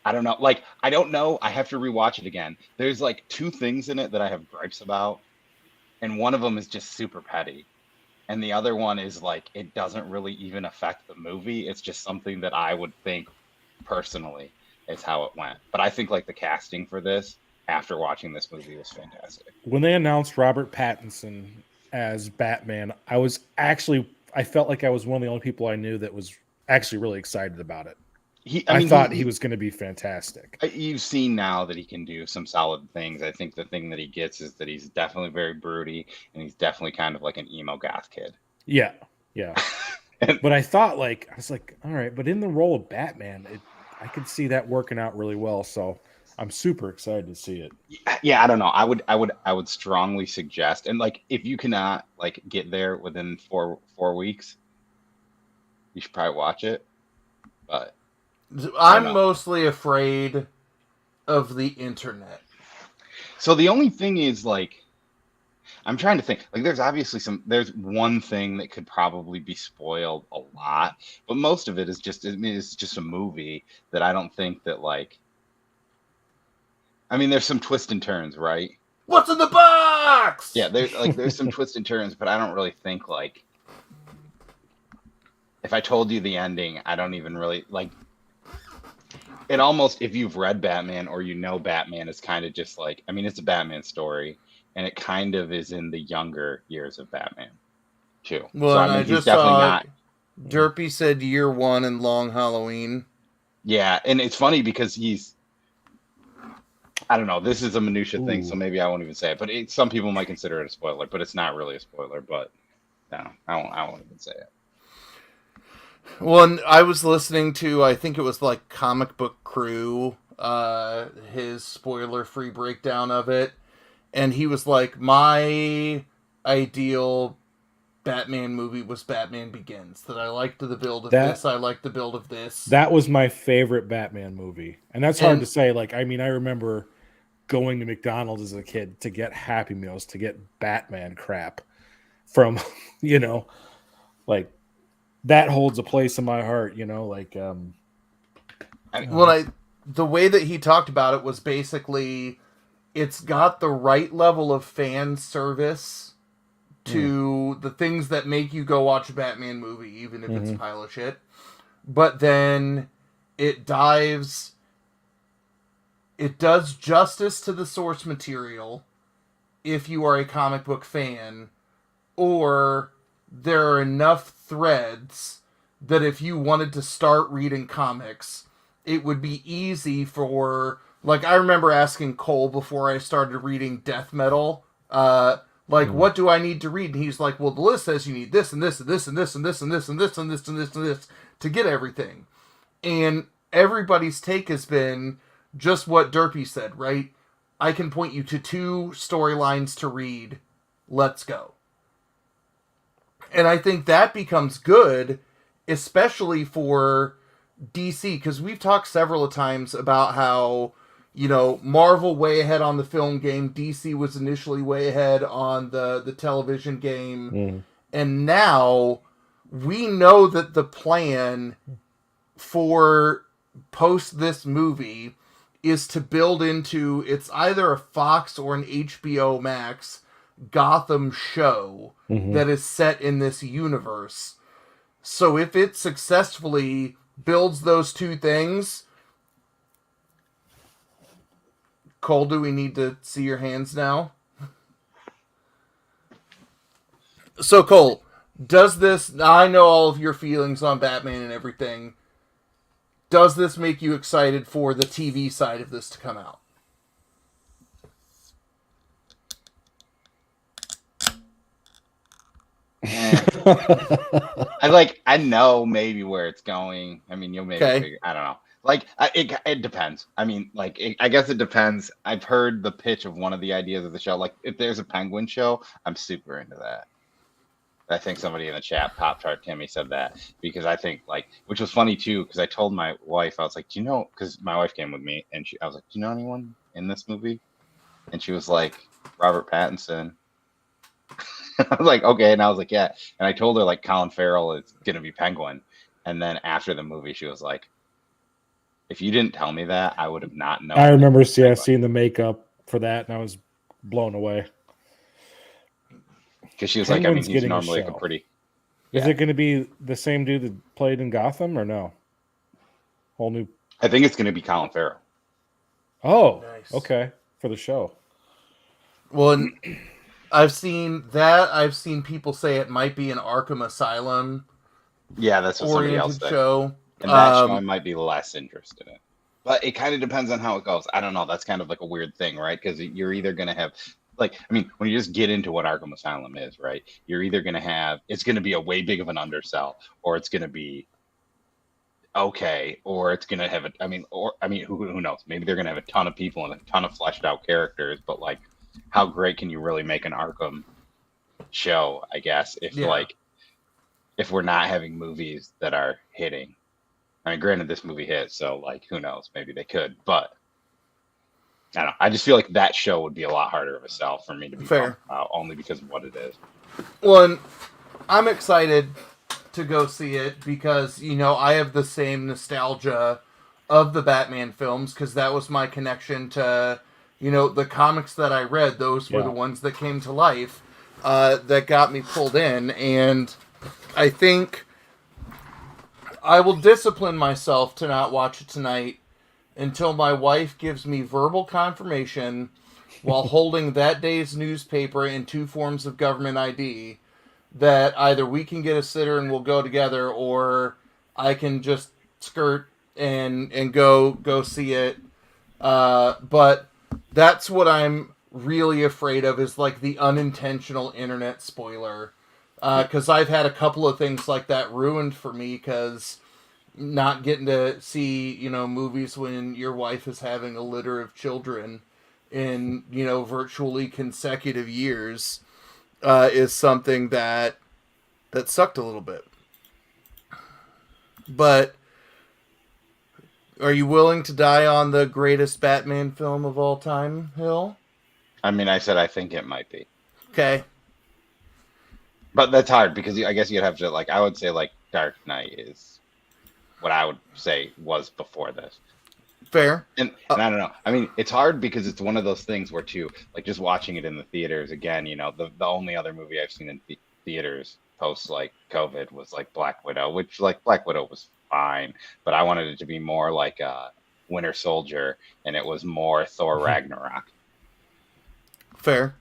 I don't know. Like, I don't know. I have to rewatch it again. There's like 2 things in it that I have gripes about, and one of them is just super petty. And the other one is like it doesn't really even affect the movie. It's just something that I would think personally is how it went. But I think like the casting for this after watching this movie was fantastic. When they announced Robert Pattinson as Batman, I felt like I was one of the only people I knew that was actually really excited about it. I thought he was going to be fantastic. You've seen now that he can do some solid things. I think the thing that he gets is that he's definitely very broody, and he's definitely kind of like an emo goth kid. Yeah. But I thought, like, I was like, all right, but in the role of Batman, I could see that working out really well. So I'm super excited to see it. Yeah, I don't know. I would strongly suggest, and like, if you cannot like get there within four weeks, you should probably watch it. But I'm mostly afraid of the internet. So the only thing is, like, I'm trying to think. Like, there's one thing that could probably be spoiled a lot, but most of it is just, it's just a movie that I don't think that, like, I mean, there's some twists and turns, right? What's in the box? Yeah, there's some twists and turns, but I don't really think, like, if I told you the ending, I don't even really, like, it almost, if you've read Batman or you know Batman, it's kind of just like, I mean, it's a Batman story, and it kind of is in the younger years of Batman, too. Well, so, I mean, I he's just definitely saw not. Derpy said year 1 in Long Halloween. Yeah, and it's funny because I don't know, this is a minutia thing, so maybe I won't even say it, but some people might consider it a spoiler, but it's not really a spoiler, but no, I won't even say it. Well, I was listening to, I think it was like Comic Book Crew, his spoiler-free breakdown of it, and he was like, my ideal Batman movie was Batman Begins, that I liked the build of this, I liked the build of this. That was my favorite Batman movie, and that's hard to say. Like, I mean, I remember going to McDonald's as a kid to get Happy Meals, to get Batman crap from, like, that holds a place in my heart, like, the way that he talked about it was basically, it's got the right level of fan service to the things that make you go watch a Batman movie, even if it's a pile of shit. But then it does justice to the source material if you are a comic book fan, or there are enough threads that if you wanted to start reading comics, it would be easy for, like, I remember asking Cole before I started reading death metal, what do I need to read? And he's like, well, the list says you need this and this and this and this and this and this and this and this and this and this to get everything. And everybody's take has been just what Derpy said, right? I can point you to 2 storylines to read. Let's go. And I think that becomes good, especially for DC, because we've talked several times about how, Marvel way ahead on the film game, DC was initially way ahead on the television game, and now we know that the plan for post this movie is to build into, it's either a Fox or an HBO Max Gotham show that is set in this universe. So if it successfully builds those 2 things, Cole, do we need to see your hands now? So Cole, does this, I know all of your feelings on Batman and everything, does this make you excited for the TV side of this to come out? I know maybe where it's going. I mean, you'll maybe figure, I don't know. Like, it depends. I mean, like, I guess it depends. I've heard the pitch of one of the ideas of the show. Like, if there's a Penguin show, I'm super into that. I think somebody in the chat, Pop Tart Timmy, said that because I think like, which was funny too, because I told my wife, I was like, do you know, because my wife came with me, and I was like, do you know anyone in this movie? And she was like, Robert Pattinson. I was like, okay, and I was like, yeah, and I told her like Colin Farrell is gonna be Penguin, and then after the movie, she was like, if you didn't tell me that, I would have not known. I remember Penguin. seeing the makeup for that, and I was blown away. Because she was Penguin's like, I mean, he's getting a normally like a show. pretty. Is it going to be the same dude that played in Gotham or no? Whole new. I think it's going to be Colin Farrell. Oh, Nice. okay, for the show. Well, and I've seen that. I've seen people say it might be an Arkham Asylum Yeah, that's what somebody else oriented said. show. And that show I might be less interested in. But it kind of depends on how it goes. I don't know. That's kind of like a weird thing, right? Because you're either going to have, like, I mean, when you just get into what Arkham Asylum is, right? You're either going to have, it's going to be a way big of an undersell, or it's going to be okay, or it's going to have, who knows? Maybe they're going to have a ton of people and a ton of fleshed out characters, but like, how great can you really make an Arkham show, I guess, if we're not having movies that are hitting? I mean, granted, this movie hit, so like, who knows? Maybe they could, but I don't know. I just feel like that show would be a lot harder of a sell for me to be Fair, only because of what it is. Well, and I'm excited to go see it because I have the same nostalgia of the Batman films because that was my connection to the comics that I read. Those were the ones that came to life that got me pulled in, and I think I will discipline myself to not watch it tonight until my wife gives me verbal confirmation while holding that day's newspaper and 2 forms of government ID that either we can get a sitter and we'll go together, or I can just skirt and go see it. But that's what I'm really afraid of, is like the unintentional internet spoiler. Because I've had a couple of things like that ruined for me because not getting to see, movies when your wife is having a litter of children in, virtually consecutive years is something that sucked a little bit. But are you willing to die on the greatest Batman film of all time, Hill? I mean, I said I think it might be. Okay. But that's hard because I guess you'd have to, like, I would say like Dark Knight is what I would say was before this. Fair. And I don't know. I mean, it's hard because it's one of those things where, too, like just watching it in the theaters again, the only other movie I've seen in theaters post like COVID was like Black Widow, which like Black Widow was fine, but I wanted it to be more like Winter Soldier, and it was more Thor Ragnarok. Fair.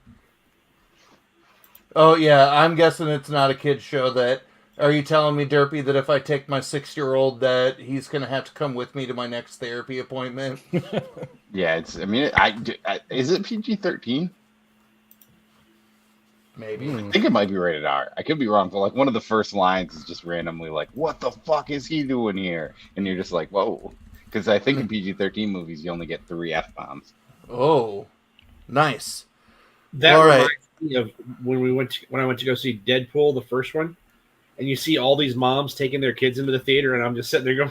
Oh, yeah, I'm guessing it's not a kid's show. Are you telling me, Derpy, that if I take my 6-year-old that he's going to have to come with me to my next therapy appointment? Yeah, is it PG-13? Maybe. I think it might be rated R. I could be wrong, but like one of the first lines is just randomly like, what the fuck is he doing here? And you're just like, whoa. Because I think in PG-13 movies, you only get 3 F-bombs. Oh, nice. That reminds me of when I went to go see Deadpool, the first one, and you see all these moms taking their kids into the theater, and I'm just sitting there going,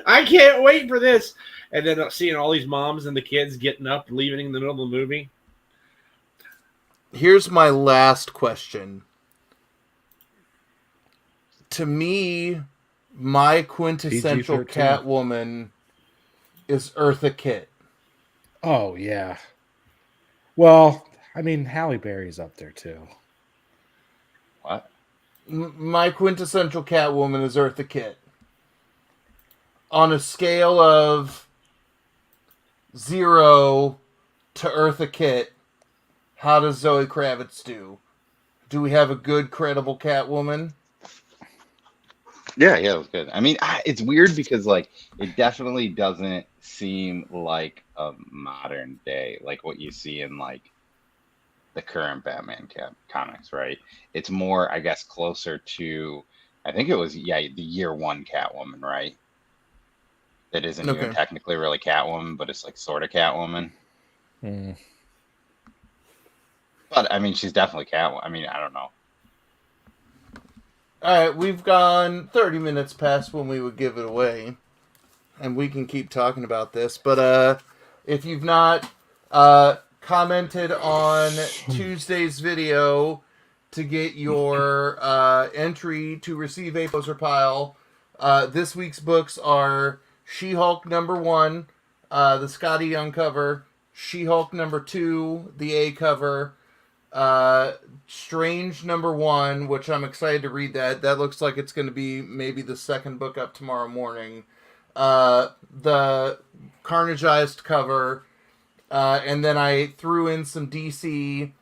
I can't wait for this. And then seeing all these moms and the kids getting up, leaving in the middle of the movie. Here's my last question. To me, my quintessential PG-13. Catwoman is Eartha Kitt. Oh, yeah. Well, I mean, Halle Berry's up there, too. What? My quintessential Catwoman is Eartha Kitt. On a scale of 0 to Eartha Kitt, how does Zoe Kravitz do? Do we have a good, credible Catwoman? Yeah, it was good. I mean, it's weird because like it definitely doesn't seem like a modern day, like what you see in like the current Batman comics, right? It's more, I guess, closer to, I think it was, the year 1 Catwoman, right? That isn't even technically really Catwoman, but it's like sort of Catwoman. But I mean, she's definitely Catwoman. I mean, I don't know. All right, we've gone 30 minutes past when we would give it away, and we can keep talking about this. But if you've not commented on Tuesday's video to get your entry to receive a poster pile, this week's books are She-Hulk #1, the Scotty Young cover, She-Hulk #2, the A cover, Strange #1, which I'm excited to read that. That looks like it's going to be maybe the second book up tomorrow morning. The Carnageized cover, and then I threw in some DC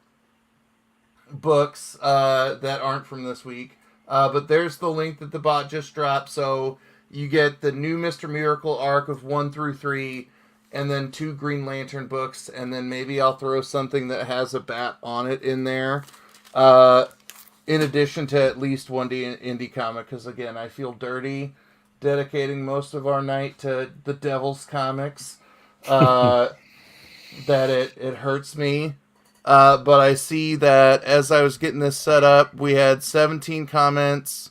books that aren't from this week. But there's the link that the bot just dropped. So you get the new Mr. Miracle arc of 1 through 3, and then 2 Green Lantern books, and then maybe I'll throw something that has a bat on it in there. In addition to at least one indie comic, because again, I feel dirty dedicating most of our night to the Devil's Comics. That it hurts me. But I see that as I was getting this set up, we had 17 comments.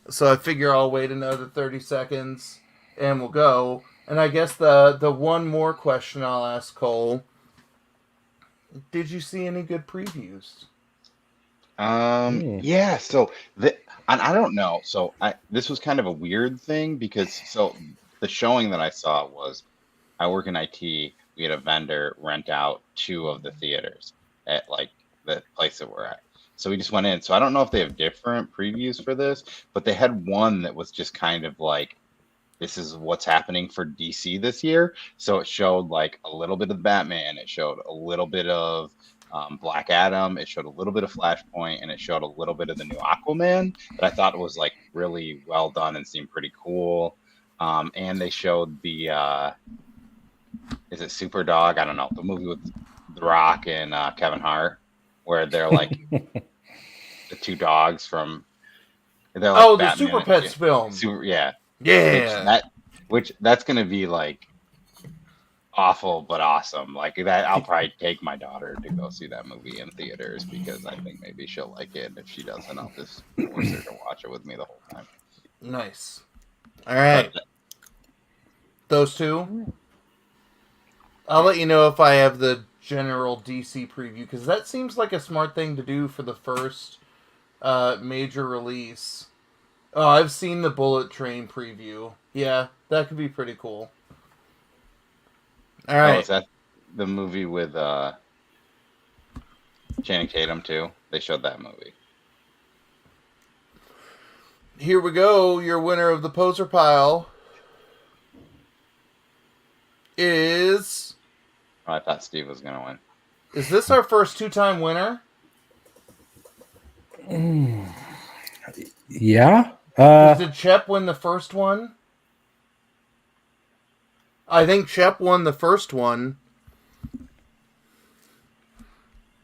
So I figure I'll wait another 30 seconds and we'll go. And I guess the one more question I'll ask Cole. Did you see any good previews? Yeah, so and I don't know. So this was kind of a weird thing because the showing that I saw was, I work in IT. We had a vendor rent out 2 of the theaters at like the place that we're at. So we just went in. So I don't know if they have different previews for this, but they had one that was just kind of like, this is what's happening for DC this year. So it showed like a little bit of Batman. It showed a little bit of Black Adam. It showed a little bit of Flashpoint, and it showed a little bit of the new Aquaman that I thought was like really well done and seemed pretty cool. And they showed the is it Super Dog? I don't know, the movie with The Rock and Kevin Hart, where they're like the 2 dogs from. They're like the Batman Super Pets film. Yeah. That's gonna be like awful but awesome. Like that, I'll probably take my daughter to go see that movie in theaters because I think maybe she'll like it. If she doesn't, I'll just force her to watch it with me the whole time. Nice. All right. Those 2. I'll let you know if I have the general DC preview, because that seems like a smart thing to do for the first major release. Oh, I've seen the Bullet Train preview. Yeah, that could be pretty cool. All right. Oh, is that the movie with Channing Tatum too? They showed that movie. Here we go. Your winner of the poser pile is... Oh, I thought Steve was going to win. Is this our first 2-time winner? Yeah. Did Shep win the first one? I think Shep won the first one.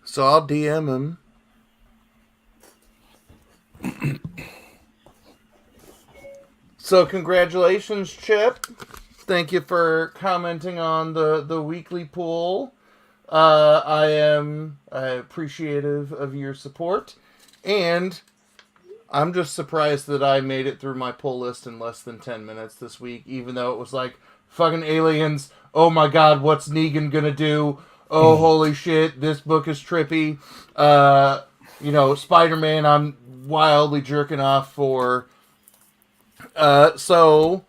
So I'll DM him. So congratulations, Chip. Thank you for commenting on the weekly pool. I am appreciative of your support. And I'm just surprised that I made it through my pull list in less than 10 minutes this week, even though it was like, fucking aliens, oh my god, what's Negan gonna do? Oh, holy shit, this book is trippy. Spider-Man, I'm wildly jerking off for. So,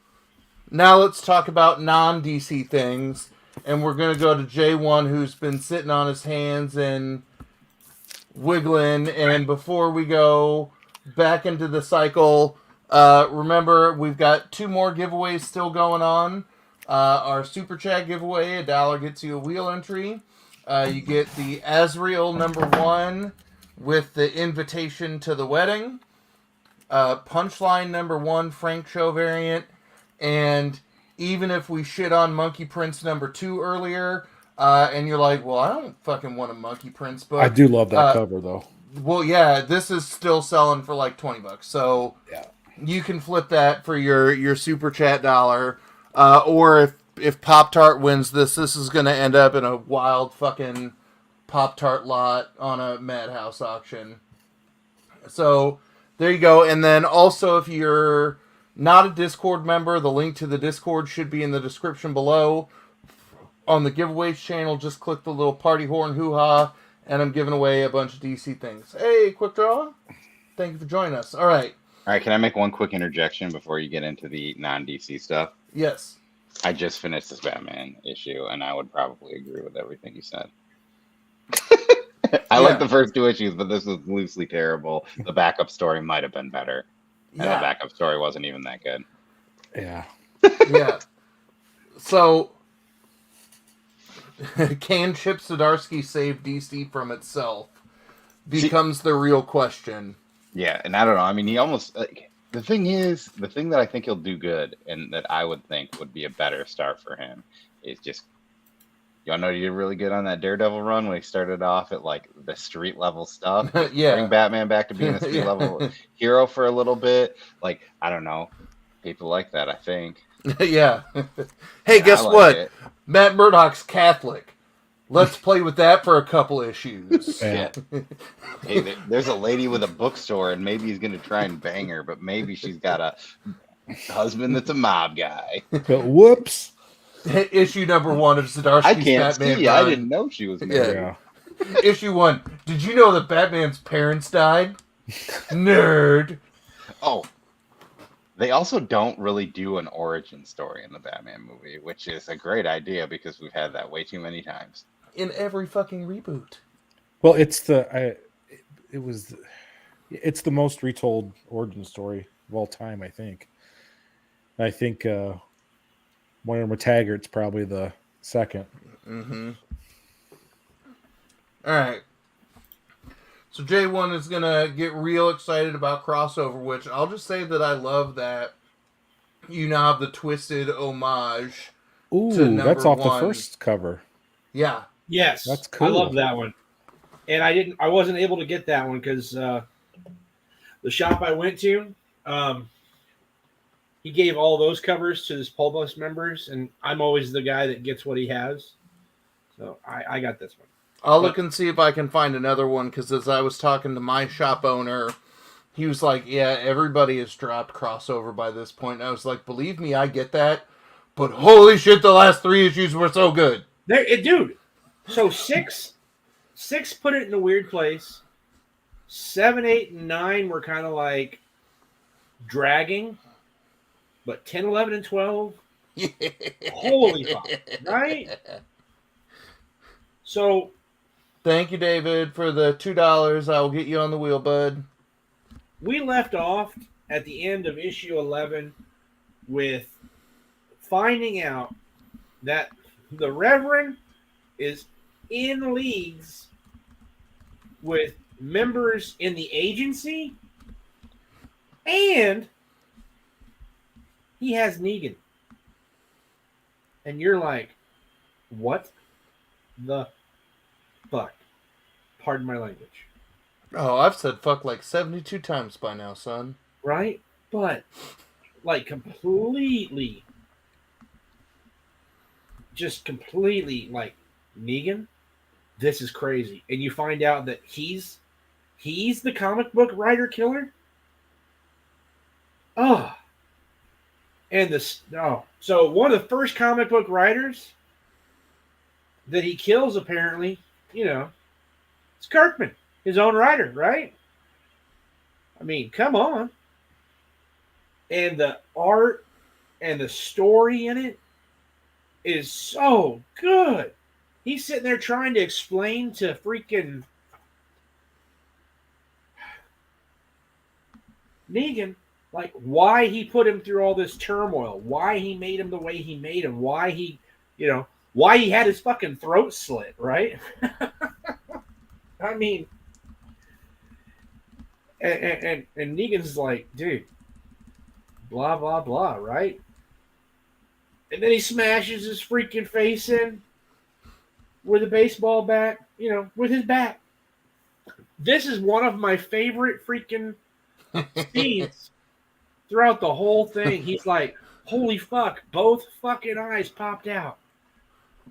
now let's talk about non-DC things. And we're gonna go to J1, who's been sitting on his hands and wiggling. And before we go back into the cycle, remember, we've got 2 more giveaways still going on. Our Super Chat giveaway, $1 gets you a wheel entry. You get the Azrael #1 with the invitation to the wedding. Punchline #1 Frank Cho variant. And even if we shit on Monkey Prince #2 earlier, and you're like, well, I don't fucking want a Monkey Prince book. I do love that cover, though. Well, yeah, this is still selling for like $20. So yeah, you can flip that for your Super Chat $1. Or if Pop-Tart wins this is going to end up in a wild fucking Pop-Tart lot on a Madhouse auction. So there you go. And then also, if you're not a Discord member, the link to the Discord should be in the description below. On the giveaways channel, just click the little party horn hoo-ha, and I'm giving away a bunch of DC things. Hey, Quick Draw, thank you for joining us. All right, can I make one quick interjection before you get into the non-DC stuff? Yes. I just finished this Batman issue, and I would probably agree with everything you said. I like the first 2 issues, but this was loosely terrible. The backup story might have been better. And the backup story wasn't even that good. Yeah. Yeah. So, can Chip Zdarsky save DC from itself? Becomes the real question. Yeah, and I don't know. I mean, he almost... the thing that I think he'll do good, and that I would think would be a better start for him, is just... Y'all know he did really good on that Daredevil run when he started off at like the street level stuff. Bring Batman back to being a street level hero for a little bit. Like, I don't know. People like that, I think. Yeah. Hey, guess what? Matt Murdock's Catholic. Let's play with that for a couple issues. Yeah. Hey, there's a lady with a bookstore, and maybe he's going to try and bang her, but maybe she's got a husband that's a mob guy. Whoops. Issue number 1 of Zdarsky's Batman run. I didn't know she was married. Yeah. Issue 1. Did you know that Batman's parents died? Nerd. Oh. They also don't really do an origin story in the Batman movie, which is a great idea because we've had that way too many times. In every fucking reboot. Well, it's the most retold origin story of all time, I think. I think Moira McTaggart's probably the second. Mm-hmm. All right. So J1 is going to get real excited about crossover, which I'll just say that I love that you now have the twisted homage. Ooh, that's off the first cover. Yeah. Yes. That's cool. I love that one. And I wasn't able to get that one because the shop I went to, he gave all those covers to his Paul Bus members, and I'm always the guy that gets what he has. So I got this one. I'll look and see if I can find another one, because as I was talking to my shop owner, he was like, yeah, everybody has dropped crossover by this point. And I was like, believe me, I get that. But holy shit, the last 3 issues were so good. Dude, so 6 put it in a weird place. 7, 8, and 9 were kind of like dragging. But 10, 11, and 12, holy fuck, right? So... Thank you, David, for the $2. I will get you on the wheel, bud. We left off at the end of issue 11 with finding out that the Reverend is in leagues with members in the agency, and he has Negan. And you're like, what the fuck? Pardon my language. Oh, I've said fuck like 72 times by now, son. Right? But, like, completely, like, Negan, this is crazy. And you find out that he's the comic book writer killer? Oh. And so one of the first comic book writers that he kills, apparently, it's Kirkman, his own writer, right? I mean, come on. And the art and the story in it is so good. He's sitting there trying to explain to freaking Negan, like, why he put him through all this turmoil, why he made him the way he made him, why he had his fucking throat slit, right? I mean, and Negan's like, dude, blah, blah, blah, right? And then he smashes his freaking face in with a baseball bat, with his bat. This is one of my favorite freaking scenes throughout the whole thing. He's like, holy fuck, both fucking eyes popped out.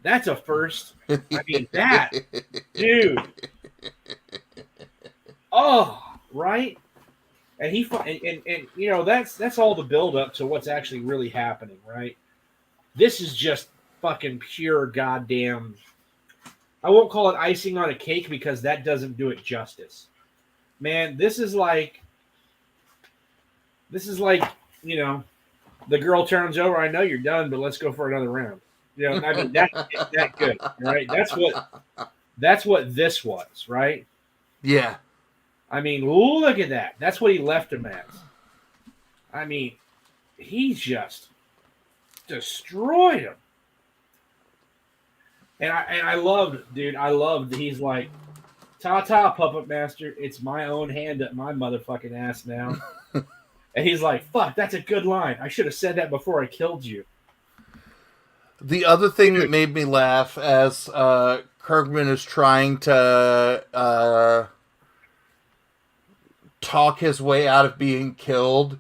That's a first. I mean, that, dude. Oh, right. And he and you know that's all the build up to what's actually really happening, right? This is just fucking pure goddamn. I won't call it icing on a cake because that doesn't do it justice. Man, this is like, you know, the girl turns over. I know you're done, but let's go for another round. You know, I mean it's that good, right? That's what this was, right? Yeah. I mean, look at that. That's what he left him as. I mean, he just destroyed him. And I loved, dude. I loved. He's like, "Ta-ta, puppet master. It's my own hand up my motherfucking ass now." And he's like, "Fuck, that's a good line. I should have said that before I killed you." The other thing that made me laugh as Kirkman is trying to talk his way out of being killed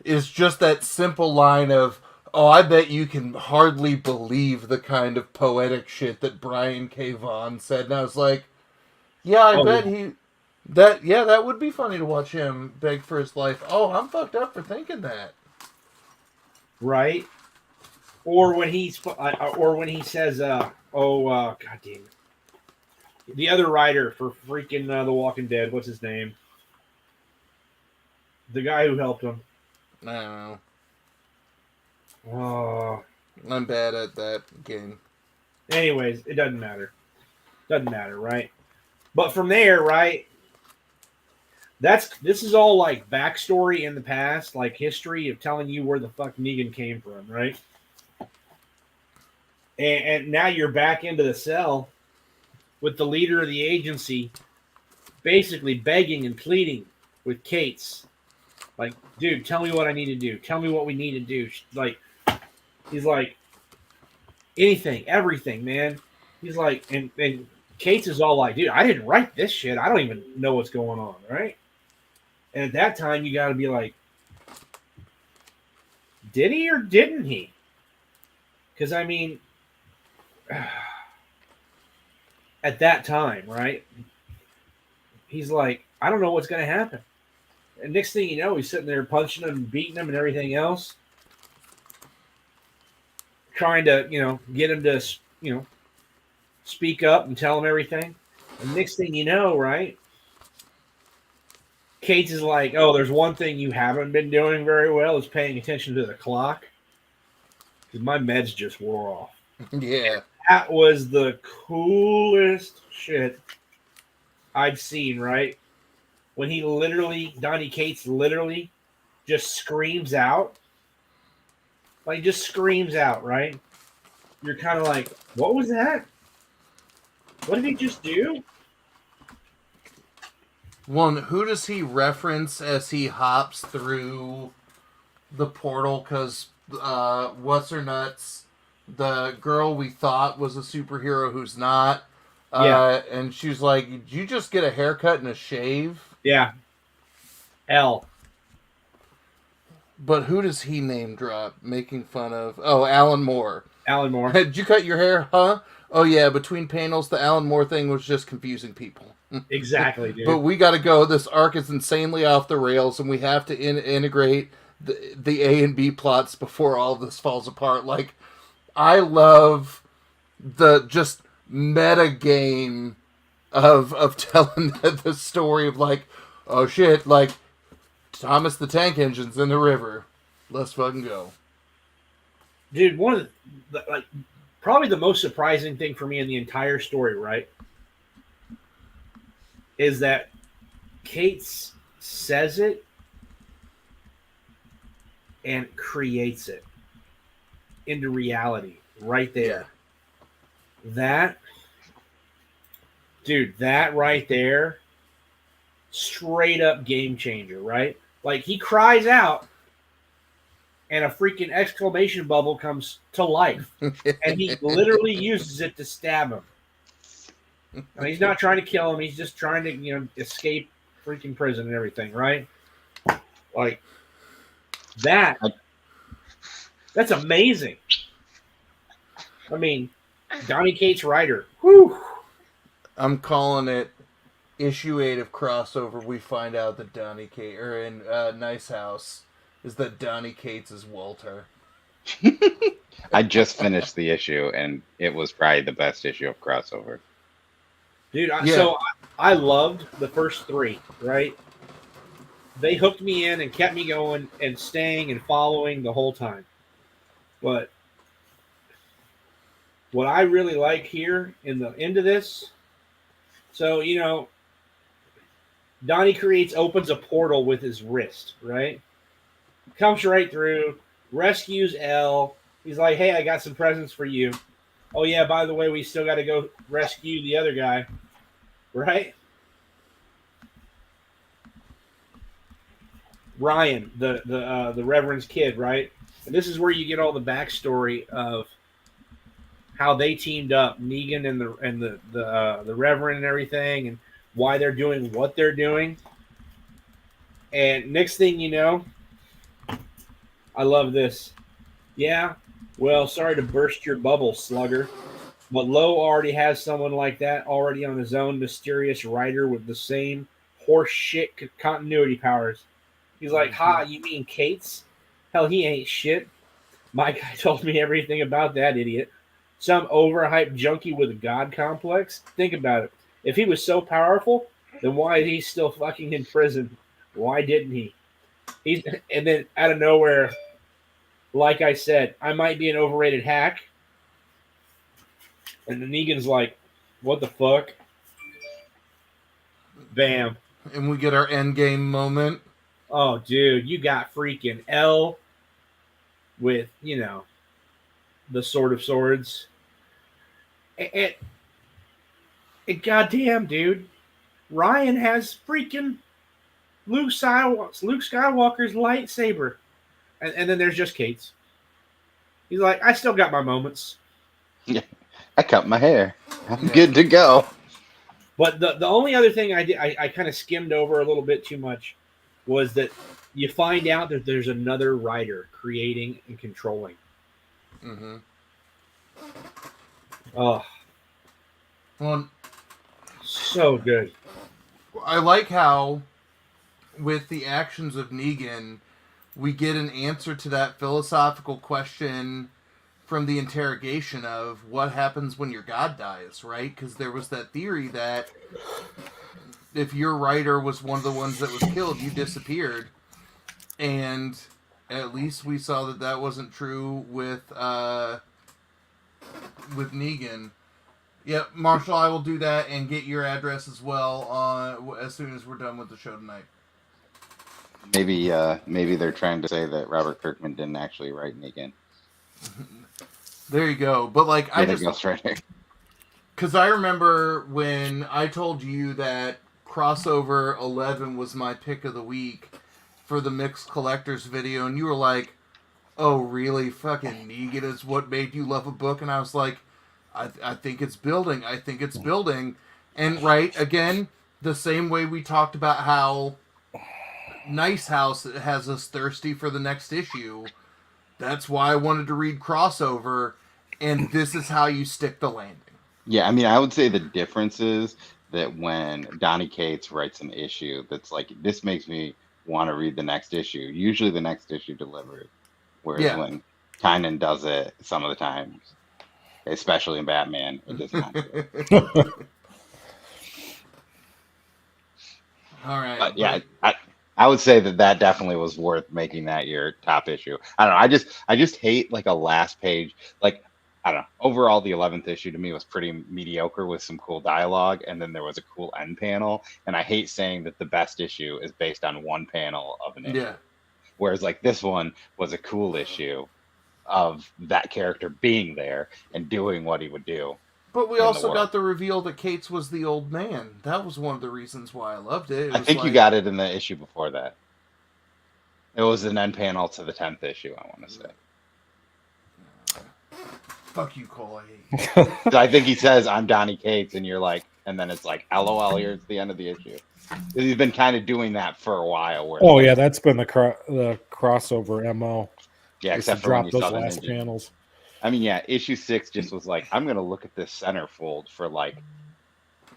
is just that simple line of, "Oh, I bet you can hardly believe the kind of poetic shit that Brian K. Vaughan said." And I was like, yeah, I bet that would be funny to watch him beg for his life. Oh, I'm fucked up for thinking that. Right? Or when he says, God damn it. The other writer for freaking The Walking Dead, what's his name? The guy who helped him. I don't know. Oh. I'm bad at that game. Anyways, it doesn't matter. Doesn't matter, right? But from there, right? This is all like backstory in the past, like history of telling you where the fuck Negan came from, right? And now you're back into the cell with the leader of the agency basically begging and pleading with Cates. Like, dude, tell me what I need to do. Tell me what we need to do. Like, he's like, anything, everything, man. He's like, and Cates is all like, dude, I didn't write this shit. I don't even know what's going on, right? And at that time, you got to be like, did he or didn't he? Because, I mean, at that time, right? He's like, I don't know what's going to happen. And next thing you know, he's sitting there punching him and beating him and everything else. Trying to, get him to, speak up and tell him everything. And next thing you know, right? Cates is like, oh, there's one thing you haven't been doing very well is paying attention to the clock. Because my meds just wore off. Yeah. That was the coolest shit I've seen, right? When Donnie Cates literally just screams out. Like, just screams out, right? You're kind of like, what was that? What did he just do? One, who does he reference as he hops through the portal? Because what's her nuts? The girl we thought was a superhero who's not. Yeah. And she's like, did you just get a haircut and a shave? Yeah. L. But who does he name drop? Making fun of... Oh, Alan Moore. Alan Moore. Did you cut your hair, huh? Oh, yeah, between panels, the Alan Moore thing was just confusing people. Exactly, dude. But we got to go. This arc is insanely off the rails, and we have to integrate the A and B plots before all of this falls apart. Like, I love the just meta game of telling the story of, like, oh, shit, like, Thomas the Tank Engine's in the river. Let's fucking go. Dude, one of the, probably the most surprising thing for me in the entire story, right, is that Cates says it and creates it into reality right there. Yeah. That right there, straight up game changer, right? Like, he cries out and a freaking exclamation bubble comes to life. And he literally uses it to stab him. And he's not trying to kill him. He's just trying to, escape freaking prison and everything, right? Like, that's amazing. I mean, Donny Cates Rider. Whew. I'm calling it issue 8 of crossover. We find out that Donny Cates, or in Nice House, is that Donny Cates is Walter. I just finished the issue, and it was probably the best issue of crossover. Dude, Yeah. So I loved the first 3, right? They hooked me in and kept me going and staying and following the whole time. But what I really like here in the end of this, so, you know, Donny Creates opens a portal with his wrist, right? Comes right through, rescues Elle. He's like, hey, I got some presents for you. Oh, yeah, by the way, we still got to go rescue the other guy, right? Ryan, the Reverend's kid, right? And this is where you get all the backstory of how they teamed up, Negan and the Reverend and everything, and why they're doing what they're doing. And next thing you know, I love this. Yeah, well, sorry to burst your bubble, slugger, but Lowe already has someone like that already on his own mysterious writer with the same horse shit continuity powers. He's like, ha, you mean Cates? Hell, he ain't shit. My guy told me everything about that idiot. Some overhyped junkie with a god complex? Think about it. If he was so powerful, then why is he still fucking in prison? Why didn't he? And then out of nowhere, like I said, I might be an overrated hack. And the Negan's like, what the fuck? Bam. And we get our endgame moment. Oh, dude, you got freaking Elle with, you know, the Sword of Swords. And goddamn, dude, Ryan has freaking Luke Skywalker's lightsaber. And then there's just Cates. He's like, I still got my moments. Yeah, I cut my hair. I'm good to go. But the only other thing I did, I kind of skimmed over a little bit too much, was that you find out that there's another writer creating and controlling. Mm-hmm. Oh, Well, so good. I like how, with the actions of Negan, we get an answer to that philosophical question from the interrogation of what happens when your god dies, right? Because there was that theory that if your writer was one of the ones that was killed, you disappeared. And at least we saw that that wasn't true with Negan. Yep, Marshall, I will do that and get your address as well as soon as we're done with the show tonight. Maybe they're trying to say that Robert Kirkman didn't actually write Negan. There you go. But like, I just, Ghostwriter. because I remember when I told you that crossover 11 was my pick of the week for the Mixed Collectors video, and you were like, "Oh, really? Fucking Negan is what made you love a book?" And I was like, I think it's building. I think it's building. And right, again, the same way we talked about how Nice House has us thirsty for the next issue. That's why I wanted to read crossover, and this is how you stick the landing. Yeah, I mean, I would say the difference is that when Donny Cates writes an issue that's like, this makes me want to read the next issue, usually the next issue delivers. Whereas when Tynan does it some of the times, especially in Batman, it does not. All right. But yeah, I would say that definitely was worth making that your top issue. I don't know. I just hate like a last page. Like, I don't know. Overall, the 11th issue to me was pretty mediocre with some cool dialogue, and then there was a cool end panel. And I hate saying that the best issue is based on one panel of an issue. Yeah. Whereas like this one was a cool issue of that character being there and doing what he would do. But we also got the reveal that Cates was the old man. That was one of the reasons why I loved it. I think you got it in the issue before that. It was an end panel to the 10th issue, I want to say. Fuck you, Cole. So I think he says, I'm Donny Cates, and you're like, and then it's like, LOL, here's the end of the issue. He's been kind of doing that for a while. Oh, yeah, that's been the crossover MO. Yeah, except for when you those saw the last ninja. panels. I mean, yeah, issue 6 just was like, I'm gonna look at this centerfold for like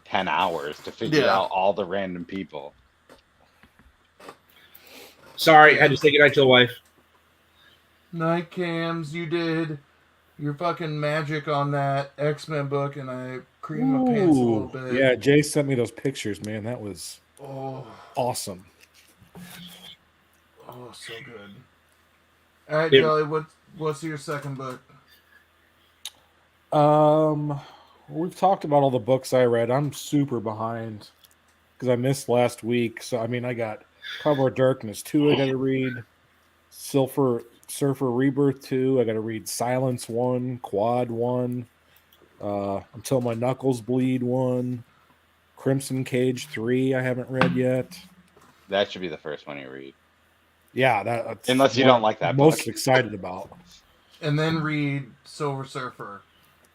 10 hours to figure Yeah. out all the random people. Sorry, I had to say goodnight to the wife. Night Cams, you did your fucking magic on that X-Men book, and I creamed my pants a little bit. Yeah, Jay sent me those pictures, man. That was awesome. Oh, so good. All right, Jelly, what's your second book? We've talked about all the books I read. I'm super behind because I missed last week. So I mean, I got Cover of Darkness 2 I got to read, Surfer Rebirth 2 I got to read, Silence 1, Quad 1, Until My Knuckles Bleed 1, Crimson Cage 3 I haven't read yet. That should be the first one you read. Yeah, that's unless you don't like that most book. excited about. And then read Silver Surfer.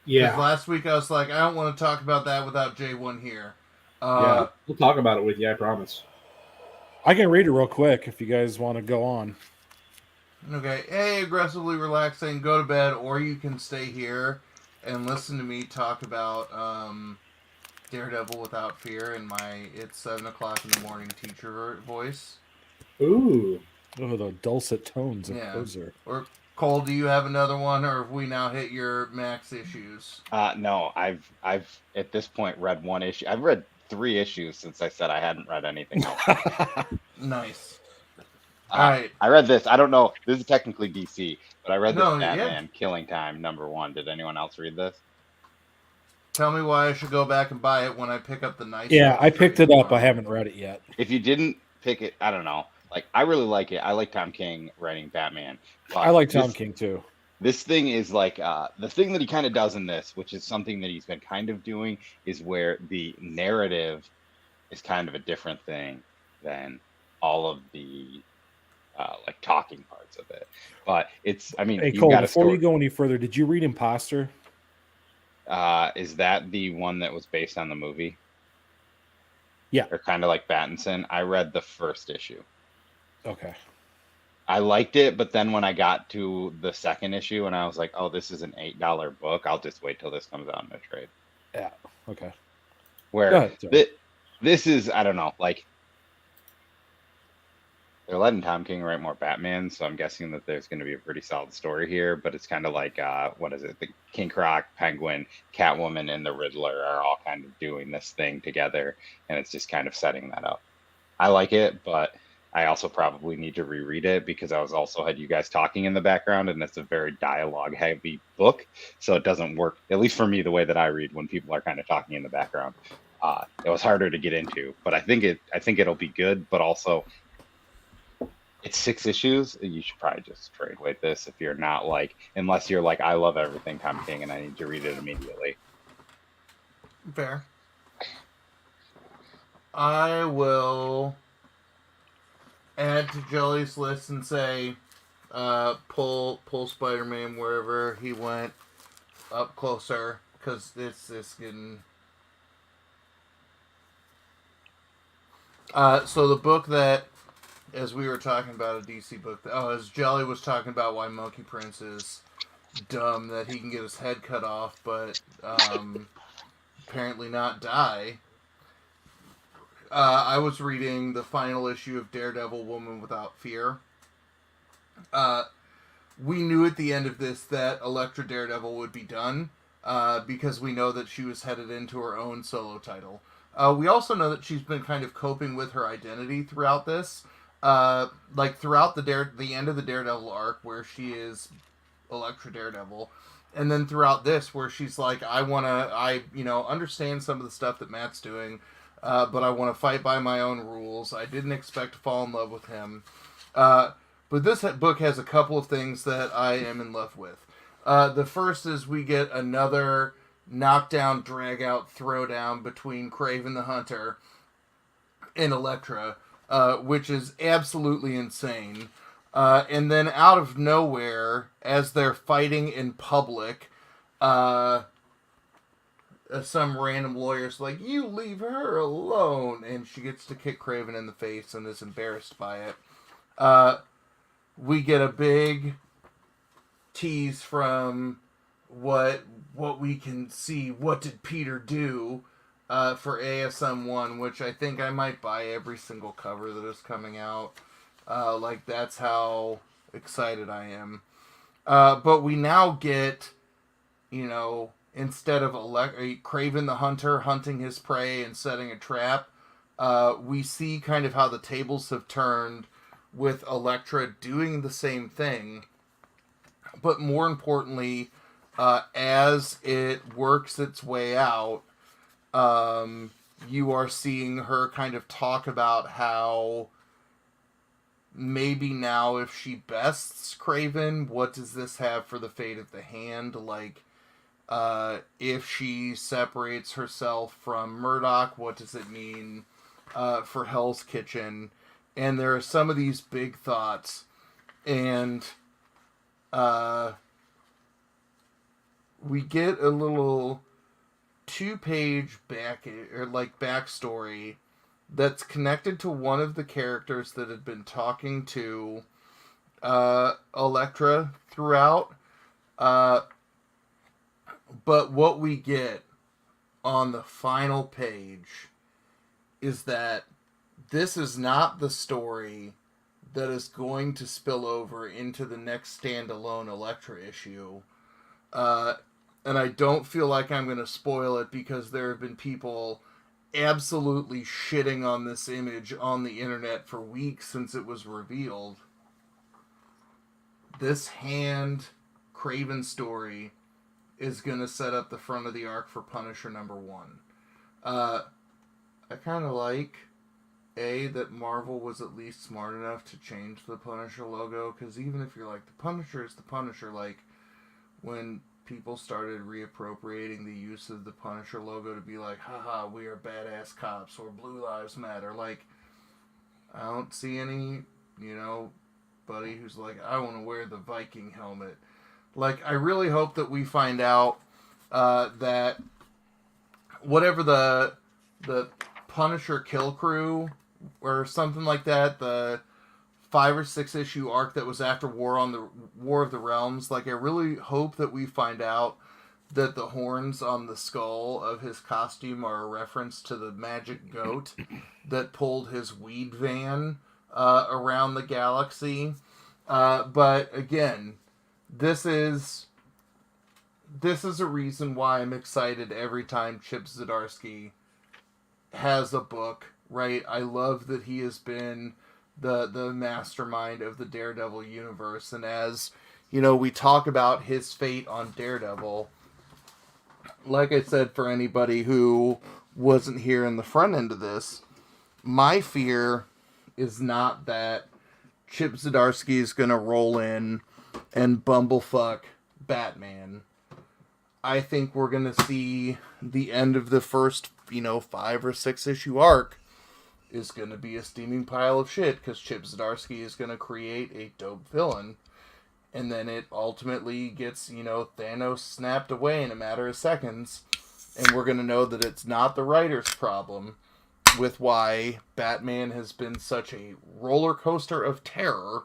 Yeah. Last week I was like, I don't want to talk about that without J1 here. Yeah, we'll talk about it with you, I promise. I can read it real quick if you guys want to go on. Okay. Hey, aggressively relaxing, go to bed, or you can stay here and listen to me talk about Daredevil Without Fear in my It's 7 o'clock in the morning teacher voice. Ooh. Oh, the dulcet tones of Poser. Or Cole, do you have another one, or have we now hit your max issues? No, I've at this point read one issue. I've read 3 issues since I said I hadn't read anything else. Nice. All right. I read this. I don't know. This is technically DC, but I read this No, Batman Killing Time #1. Did anyone else read this? Tell me why I should go back and buy it when I pick up the NITE. Yeah, I picked it up. I haven't read it yet. If you didn't pick it, I don't know. Like, I really like it. I like Tom King writing Batman. I like Tom King too. This thing is like the thing that he kind of does in this, which is something that he's been kind of doing, is where the narrative is kind of a different thing than all of the like talking parts of it. But it's, I mean, hey Cole, before you go any further, did you read Imposter? Is that the one that was based on the movie? Yeah. Or kind of like Pattinson? I read the first issue. Okay. I liked it, but then when I got to the second issue and I was like, oh, this is an $8 book, I'll just wait till this comes out in a trade. Yeah, okay. Where this is, I don't know, like, they're letting Tom King write more Batman, so I'm guessing that there's going to be a pretty solid story here, but it's kind of like, what is it? The King Croc, Penguin, Catwoman, and the Riddler are all kind of doing this thing together, and it's just kind of setting that up. I like it, but I also probably need to reread it because I had you guys talking in the background, and it's a very dialogue-heavy book, so it doesn't work, at least for me, the way that I read when people are kind of talking in the background. It was harder to get into, but I think it'll be good, but also it's 6 issues. You should probably just trade with this if you're not like, unless you're like, I love everything Tom King and I need to read it immediately. Fair. I will add to Jelly's list and say, pull Spider-Man wherever he went up closer, because it's getting. So the book that, as we were talking about a DC book, as Jelly was talking about why Monkey Prince is dumb, that he can get his head cut off, but apparently not die. I was reading the final issue of Daredevil Woman Without Fear. We knew at the end of this that Elektra Daredevil would be done, because we know that she was headed into her own solo title. We also know that she's been kind of coping with her identity throughout this. Like throughout the end of the Daredevil arc, where she is Elektra Daredevil, and then throughout this, where she's like, I understand some of the stuff that Matt's doing, but I want to fight by my own rules. I didn't expect to fall in love with him, but this book has a couple of things that I am in love with. The first is we get another knockdown, drag-out, throwdown between Kraven the Hunter and Elektra. Which is absolutely insane. And then out of nowhere, as they're fighting in public, some random lawyer's like, you leave her alone. And she gets to kick Kraven in the face and is embarrassed by it. We get a big tease from what we can see. What did Peter do for ASM1, which I think I might buy every single cover that is coming out. Like, that's how excited I am. But we now get, you know, instead of Craven the Hunter hunting his prey and setting a trap, we see kind of how the tables have turned with Elektra doing the same thing. But more importantly, as it works its way out, you are seeing her kind of talk about how maybe now if she bests Craven, what does this have for the fate of the hand? Like, if she separates herself from Murdoch, what does it mean for Hell's Kitchen? And there are some of these big thoughts, and we get a little 2-page backstory that's connected to one of the characters that had been talking to Elektra throughout. But what we get on the final page is that this is not the story that is going to spill over into the next standalone Elektra issue. And I don't feel like I'm going to spoil it because there have been people absolutely shitting on this image on the internet for weeks since it was revealed. This hand Craven story is going to set up the front of the arc for Punisher #1. I kind of like that Marvel was at least smart enough to change the Punisher logo, because even if you're like, the Punisher is the Punisher, like, when people started reappropriating the use of the Punisher logo to be like, haha, we are badass cops, or Blue Lives Matter, like, I don't see any, buddy who's like, I want to wear the Viking helmet. Like, I really hope that we find out that whatever the Punisher Kill Crew or something like that, the 5 or 6 issue arc that was after War of the Realms, like, I really hope that we find out that the horns on the skull of his costume are a reference to the magic goat that pulled his weed van around the galaxy. But again, this is a reason why I'm excited every time Chip Zdarsky has a book, right? I love that he has been the mastermind of the Daredevil universe, and as we talk about his fate on Daredevil, like I said, for anybody who wasn't here in the front end of this, my fear is not that Chip Zdarsky is going to roll in and bumblefuck Batman. I think we're going to see the end of the first, 5 or 6 issue arc is going to be a steaming pile of shit, because Chip Zdarsky is going to create a dope villain, and then it ultimately gets, Thanos snapped away in a matter of seconds, and we're going to know that it's not the writer's problem with why Batman has been such a roller coaster of terror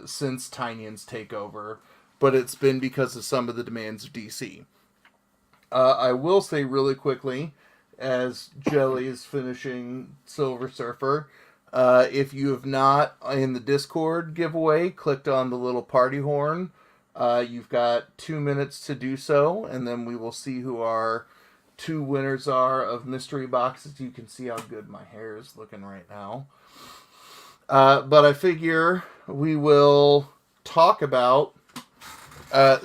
since Tynion's takeover, but it's been because of some of the demands of DC. I will say really quickly, as Jelly is finishing Silver Surfer, if you have not, in the Discord giveaway, clicked on the little party horn, you've got 2 minutes to do so, and then we will see who our 2 winners are of mystery boxes. You can see how good my hair is looking right now. But I figure we will talk about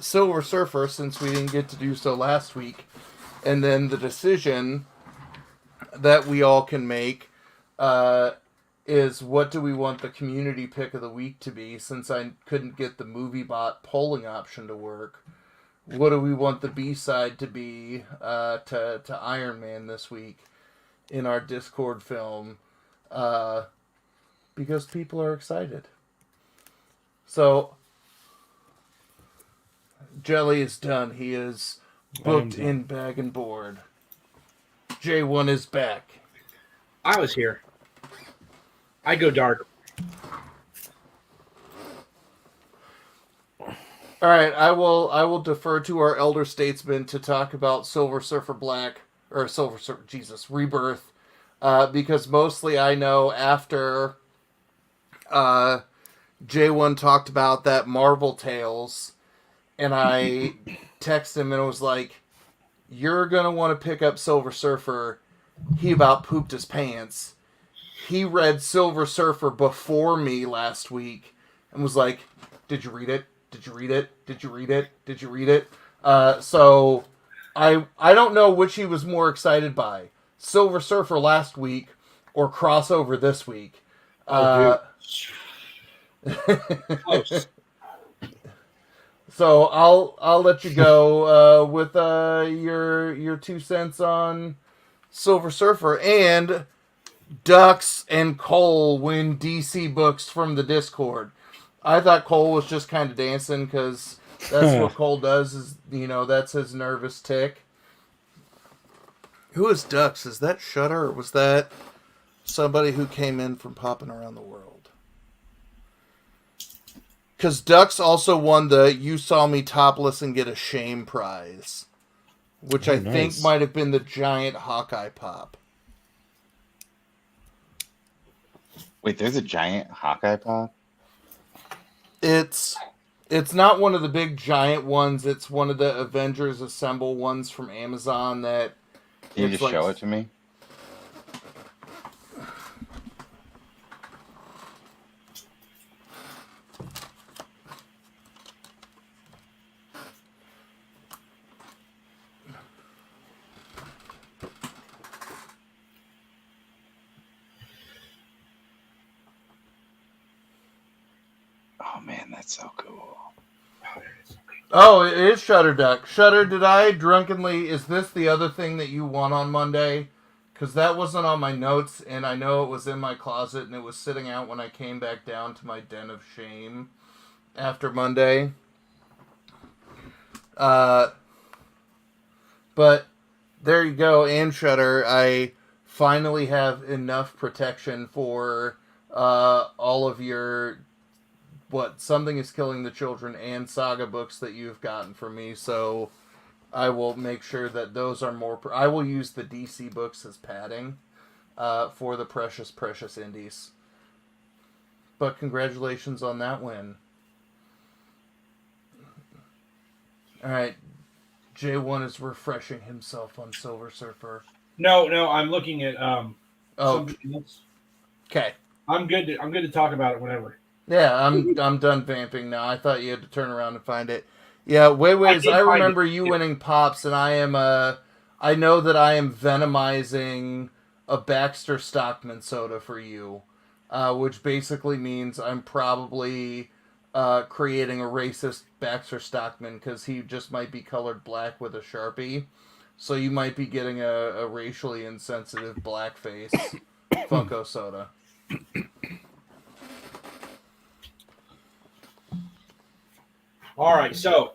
Silver Surfer, since we didn't get to do so last week, and then the decision that we all can make is, what do we want the community pick of the week to be, since I couldn't get the MovieBot polling option to work. What do we want the B-side to be to Iron Man this week in our Discord film? Because people are excited. So, Jelly is done. He is booked in bag and board. J1 is back. I was here. I go dark. All right, I will defer to our elder statesman to talk about Silver Surfer Black or Silver Surfer Rebirth, because mostly I know after J1 talked about that Marvel Tales, and I texted him and was like, "You're gonna want to pick up Silver Surfer." He about pooped his pants. He read Silver Surfer before me last week and was like, "Did you read it? Did you read it? Did you read it? Did you read it?" So I don't know which he was more excited by, Silver Surfer last week or crossover this week. Close. So I'll let you go with your 2 cents on Silver Surfer. And Dux and Cole win DC books from the Discord. I thought Cole was just kind of dancing because that's what Cole does. Is that's his nervous tick. Who is Dux? Is that Shudder or was that somebody who came in from Popping Around the World? Because Dux also won the You Saw Me Topless and Get a Shame prize, which I think might have been the giant Hawkeye pop. Wait, there's a giant Hawkeye pop? It's not one of the big giant ones. It's one of the Avengers Assemble ones from Amazon that... Can you just show it to me? Oh man, that's so cool. Oh, it is Shutter Duck. Shutter, did I drunkenly... Is this the other thing that you won on Monday? Because that wasn't on my notes, and I know it was in my closet, and it was sitting out when I came back down to my den of shame after Monday. But there you go, and Shutter. I finally have enough protection for all of your... Something is Killing the Children and Saga books that you've gotten from me, so I will make sure that those are more... I will use the DC books as padding for the precious, precious indies. But congratulations on that win. Alright, J1 is refreshing himself on Silver Surfer. No, I'm looking at Okay. I'm good to talk about it whenever. Yeah, I'm done vamping now. I thought you had to turn around and find it. Yeah, Wayways, I remember you winning pops, and I know that I am venomizing a Baxter Stockman soda for you, which basically means I'm probably creating a racist Baxter Stockman because he just might be colored black with a Sharpie. So you might be getting a racially insensitive blackface Funko soda. All right, so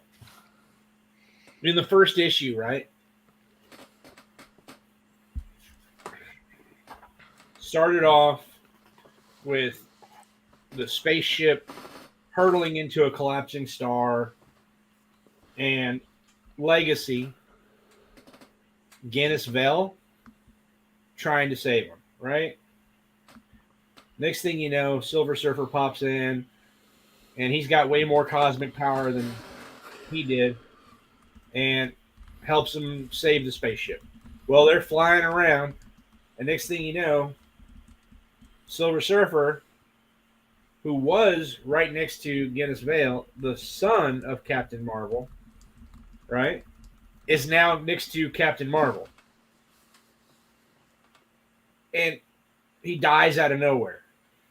in the first issue, right? Started off with the spaceship hurtling into a collapsing star and Legacy, Guinness Vell, trying to save him, right? Next thing you know, Silver Surfer pops in, and he's got way more cosmic power than he did, and helps him save the spaceship. Well, they're flying around, and next thing you know, Silver Surfer, who was right next to Guinness Vale, the son of Captain Marvel, right, is now next to Captain Marvel. And he dies out of nowhere,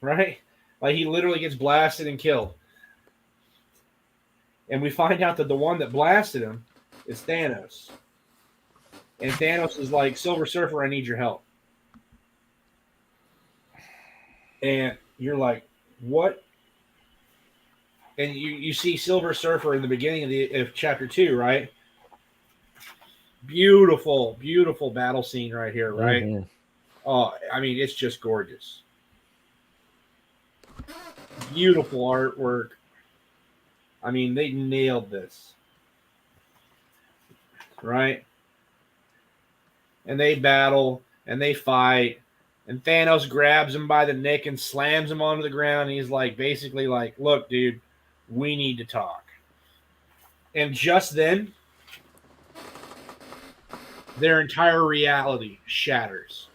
right? Like, he literally gets blasted and killed. And we find out that the one that blasted him is Thanos. And Thanos is like, Silver Surfer, I need your help. And you're like, what? And you see Silver Surfer in the beginning of chapter 2, right? Beautiful, beautiful battle scene right here, right? Mm-hmm. Oh, I mean, it's just gorgeous. Beautiful artwork. I mean, they nailed this. Right? And they battle and they fight. And Thanos grabs him by the neck and slams him onto the ground. And he's like, basically, like, look, dude, we need to talk. And just then, their entire reality shatters.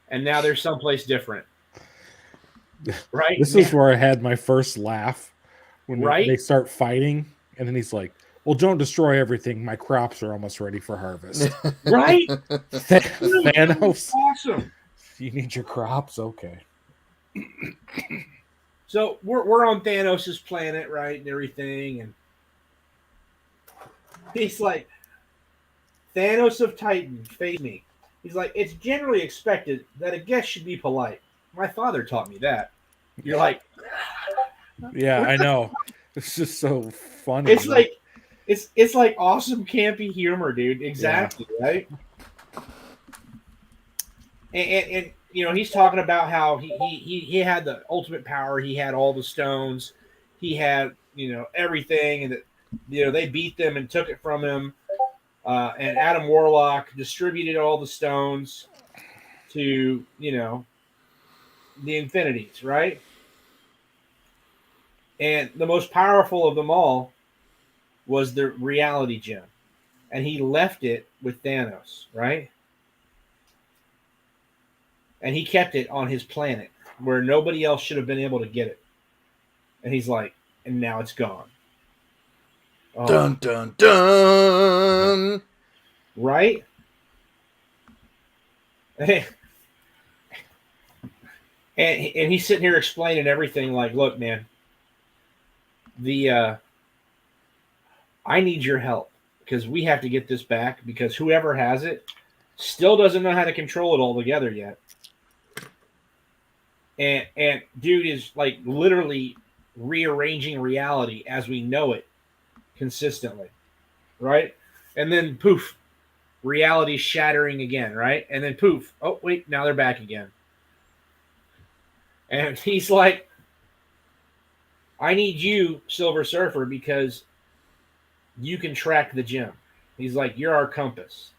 And now they're someplace different. Right? This is where I had my first laugh when they start fighting. And then he's like, well, don't destroy everything. My crops are almost ready for harvest. Right? Thanos. Awesome. You need your crops? Okay. So we're on Thanos' planet, right, and everything, and he's like, Thanos of Titan, face me. He's like, it's generally expected that a guest should be polite. My father taught me that. You're like, yeah, I know. It's just so funny. It's like, it's like awesome campy humor, dude. Exactly, yeah. Right? And you know, he's talking about how he had the ultimate power. He had all the stones. He had, you know, everything, and that, you know, they beat them and took it from him. And Adam Warlock distributed all the stones to, you know, the infinities, right? And the most powerful of them all was the reality gem. And he left it with Thanos, right? And he kept it on his planet where nobody else should have been able to get it. And he's like, and now it's gone. Oh. Dun, dun, dun. Right? And he's sitting here explaining everything like, look, man, I need your help because we have to get this back because whoever has it still doesn't know how to control it all together yet. And dude is like literally rearranging reality as we know it consistently, right? And then poof, reality shattering again, right? And then poof, oh wait, now they're back again. And he's like, I need you, Silver Surfer, because you can track the gem. He's like, you're our compass.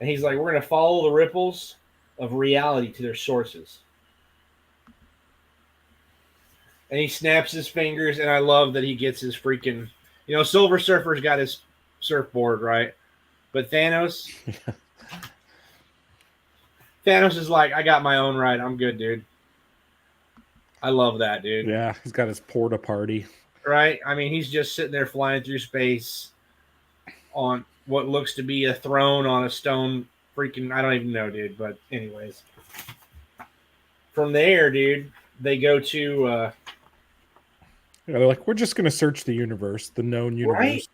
And he's like, we're going to follow the ripples of reality to their sources. And he snaps his fingers, and I love that he gets his freaking, you know, Silver Surfer's got his surfboard, right? But Thanos, Thanos is like, I got my own ride. I'm good, dude. I love that, dude. Yeah, he's got his porta party. Right? I mean, he's just sitting there flying through space on what looks to be a throne on a stone freaking, I don't even know, dude. But anyways. From there, dude, they go to... yeah, they're like, we're just going to search the universe, the known universe. Right?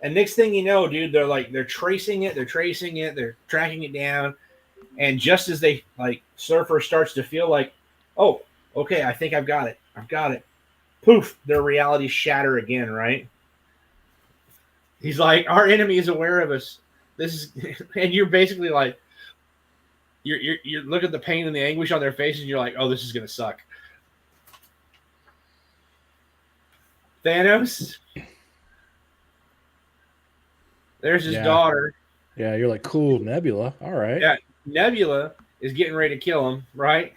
And next thing you know, dude, they're tracing it, they're tracking it down. And just as they, like, Surfer starts to feel like, oh, okay, I think I've got it. Poof, their realities shatter again, right? He's like, our enemy is aware of us. This is, and you're basically like, you look at the pain and the anguish on their faces, and you're like, oh, this is gonna suck. Thanos, there's his daughter. Yeah, you're like, cool, Nebula. All right. Yeah, Nebula is getting ready to kill him, right?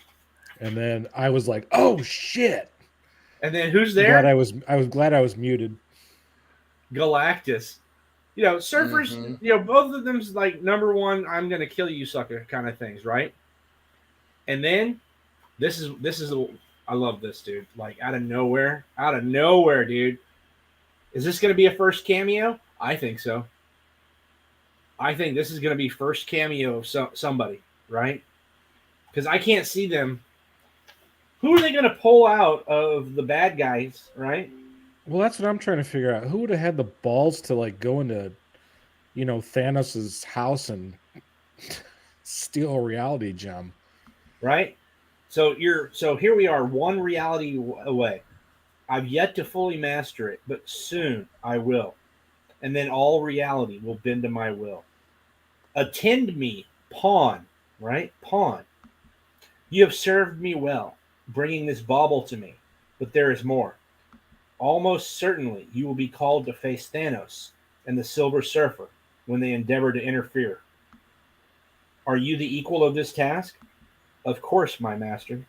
And then I was like, oh shit. And then who's there? I was glad I was muted. Galactus. You know, Surfer's, you know, both of them's like number one, I'm gonna kill you, sucker, kind of things, right? And then this is I love this, dude. Like out of nowhere, dude. Is this gonna be a first cameo? I think so. I think this is gonna be first cameo of somebody, right? Because I can't see them. Who are they going to pull out of the bad guys, right? Well, that's what I'm trying to figure out. Who would have had the balls to like go into, you know, Thanos's house and steal a reality gem, right? So here we are, one reality away. I've yet to fully master it, but soon I will, and then all reality will bend to my will. Attend me, pawn, right? Pawn. You have served me well, bringing this bauble to me, but there is more. Almost certainly you will be called to face Thanos and the Silver Surfer when they endeavor to interfere. Are you the equal of this task? Of course, my master.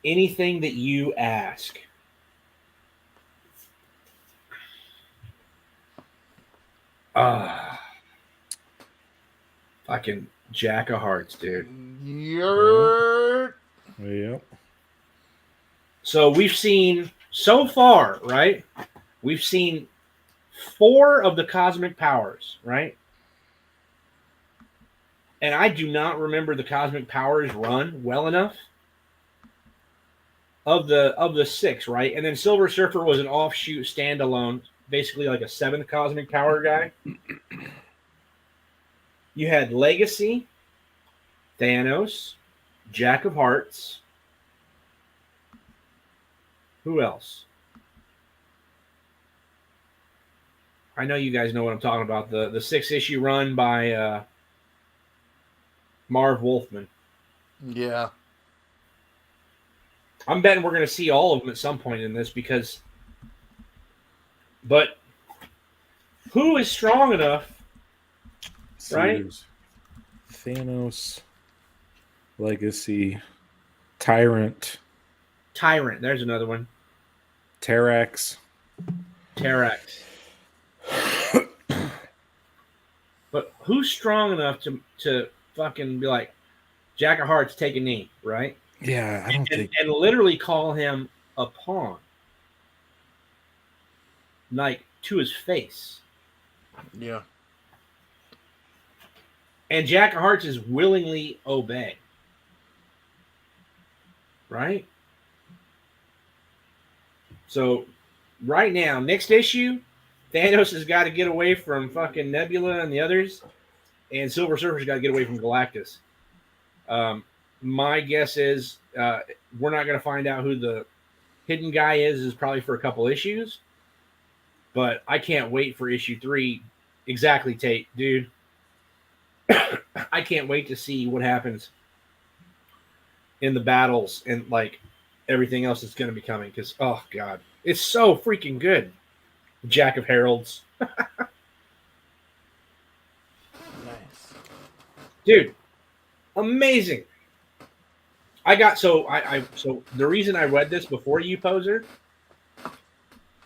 Anything that you ask. Fucking jack of hearts, dude. Yep. So we've seen so far, right? We've seen 4 of the cosmic powers, right? And I do not remember the cosmic powers run well enough. Of the 6, right? And then Silver Surfer was an offshoot standalone, basically like a 7th cosmic power guy. You had Legacy, Thanos, Jack of Hearts. Who else? I know you guys know what I'm talking about. The 6-issue run by Marv Wolfman. Yeah. I'm betting we're going to see all of them at some point in this because... But who is strong enough, right? Thanos, Legacy, Tyrant. There's another one. Terrax. But who's strong enough to fucking be like, Jack of Hearts, take a knee, right? Yeah, I don't think... And literally call him a pawn. Like, to his face. Yeah. And Jack of Hearts is willingly obey. Right? So, right now, next issue, Thanos has got to get away from fucking Nebula and the others, and Silver Surfer's got to get away from Galactus. My guess is we're not going to find out who the hidden guy is probably for a couple issues, but I can't wait for issue 3. Exactly, Tate, dude. I can't wait to see what happens in the battles and like everything else that's going to be coming because, oh, God, it's so freaking good. Jack of Heralds. Nice. Dude, amazing. So the reason I read this before you, Poser,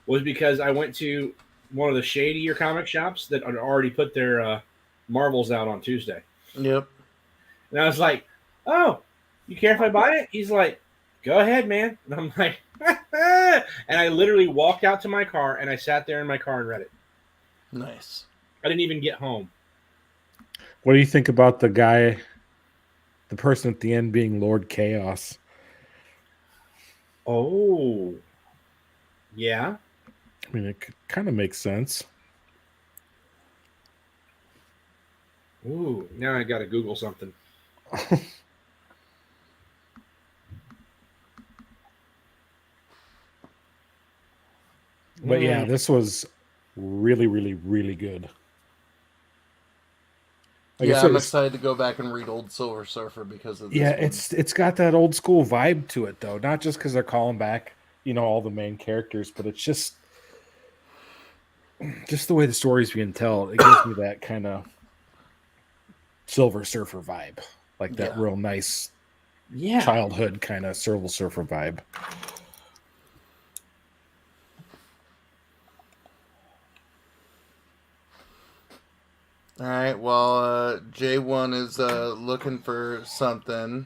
was because I went to one of the shadier comic shops that had already put their Marvels out on Tuesday. Yep. And I was like, oh, you care if I buy it? He's like, go ahead, man. And I'm like, and I literally walked out to my car and I sat there in my car and read it. Nice. I didn't even get home. What do you think about the guy, the person at the end being Lord Chaos? Oh. Yeah. I mean, it kind of makes sense. Ooh, now I got to Google something. But yeah, this was really, really, really good. Yeah, I'm excited to go back and read Old Silver Surfer because of this. Yeah, one. it's got that old school vibe to it, though. Not just because they're calling back, all the main characters, but it's just the way the story's being told. It gives me that kind of Silver Surfer vibe, like that real nice, childhood kind of Silver Surfer vibe. All right, well, J1 is looking for something.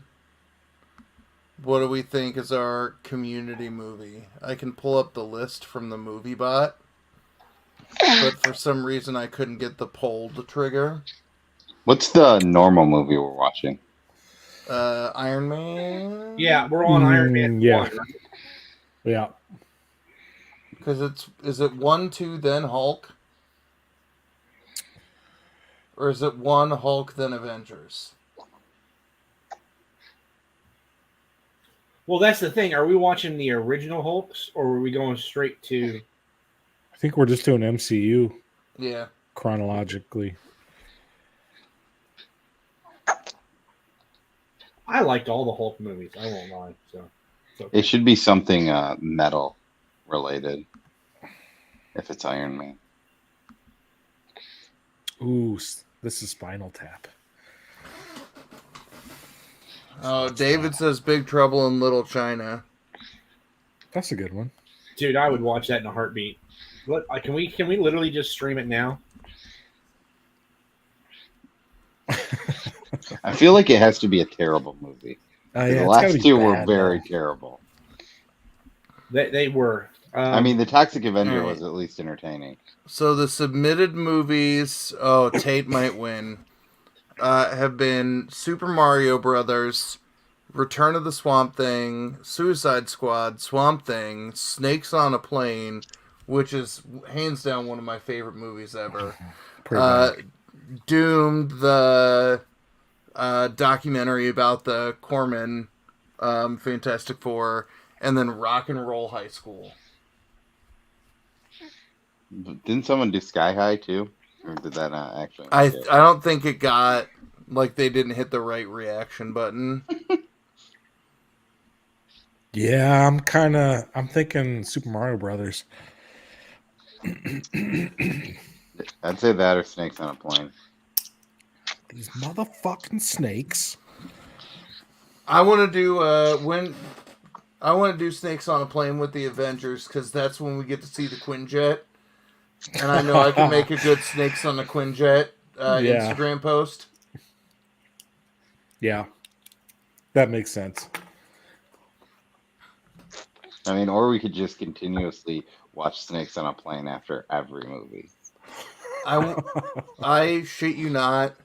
What do we think is our community movie? I can pull up the list from the movie bot, but for some reason I couldn't get the poll to trigger. What's the normal movie we're watching? Iron Man? Yeah, we're on Iron Man 1. Yeah. Because is it 1, 2, then Hulk? Or is it 1 Hulk, then Avengers? Well, that's the thing. Are we watching the original Hulks, or are we going straight to... I think we're just doing MCU. Yeah. Chronologically. I liked all the Hulk movies. I won't lie. So It should be something metal related. If it's Iron Man. Ooh, this is Spinal Tap. Oh, David says Big Trouble in Little China. That's a good one. dude, I would watch that in a heartbeat. Can we literally just stream it now? I feel like it has to be a terrible movie. Yeah, the last two were very terrible. They were. I mean, the Toxic Avenger was at least entertaining. So the submitted movies, Tate might win, have been Super Mario Brothers, Return of the Swamp Thing, Suicide Squad, Swamp Thing, Snakes on a Plane, which is hands down one of my favorite movies ever. Doomed, the documentary about the Corman Fantastic Four, and then Rock and Roll High School. Didn't someone do Sky High too? Or did that not actually? I don't think it got, like, they didn't hit the right reaction button. Yeah, I'm thinking Super Mario Brothers. I'd say that or Snakes on a Plane. These motherfucking snakes. I want to do Snakes on a Plane with the Avengers, because that's when we get to see the Quinjet. And I know I can make a good Snakes on a Quinjet Instagram post. Yeah. That makes sense. I mean, or we could just continuously watch Snakes on a Plane after every movie. I shit you not.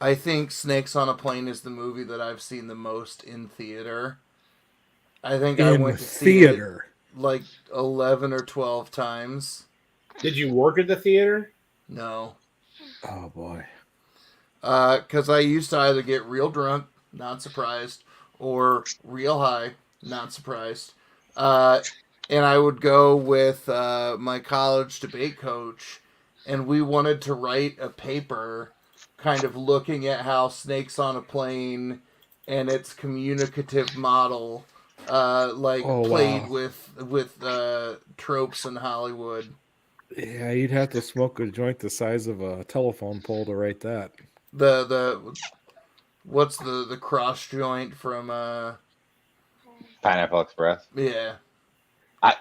I think Snakes on a Plane is the movie that I've seen the most in theater. I think I went to see it like 11 or 12 times. Did you work at the theater? No. Oh, boy. Because I used to either get real drunk, not surprised, or real high, not surprised. And I would go with my college debate coach, and we wanted to write a paper kind of looking at how Snakes on a Plane and its communicative model played with tropes in Hollywood. Yeah, you'd have to smoke a joint the size of a telephone pole to write that. What's the cross joint from Pineapple Express? Yeah.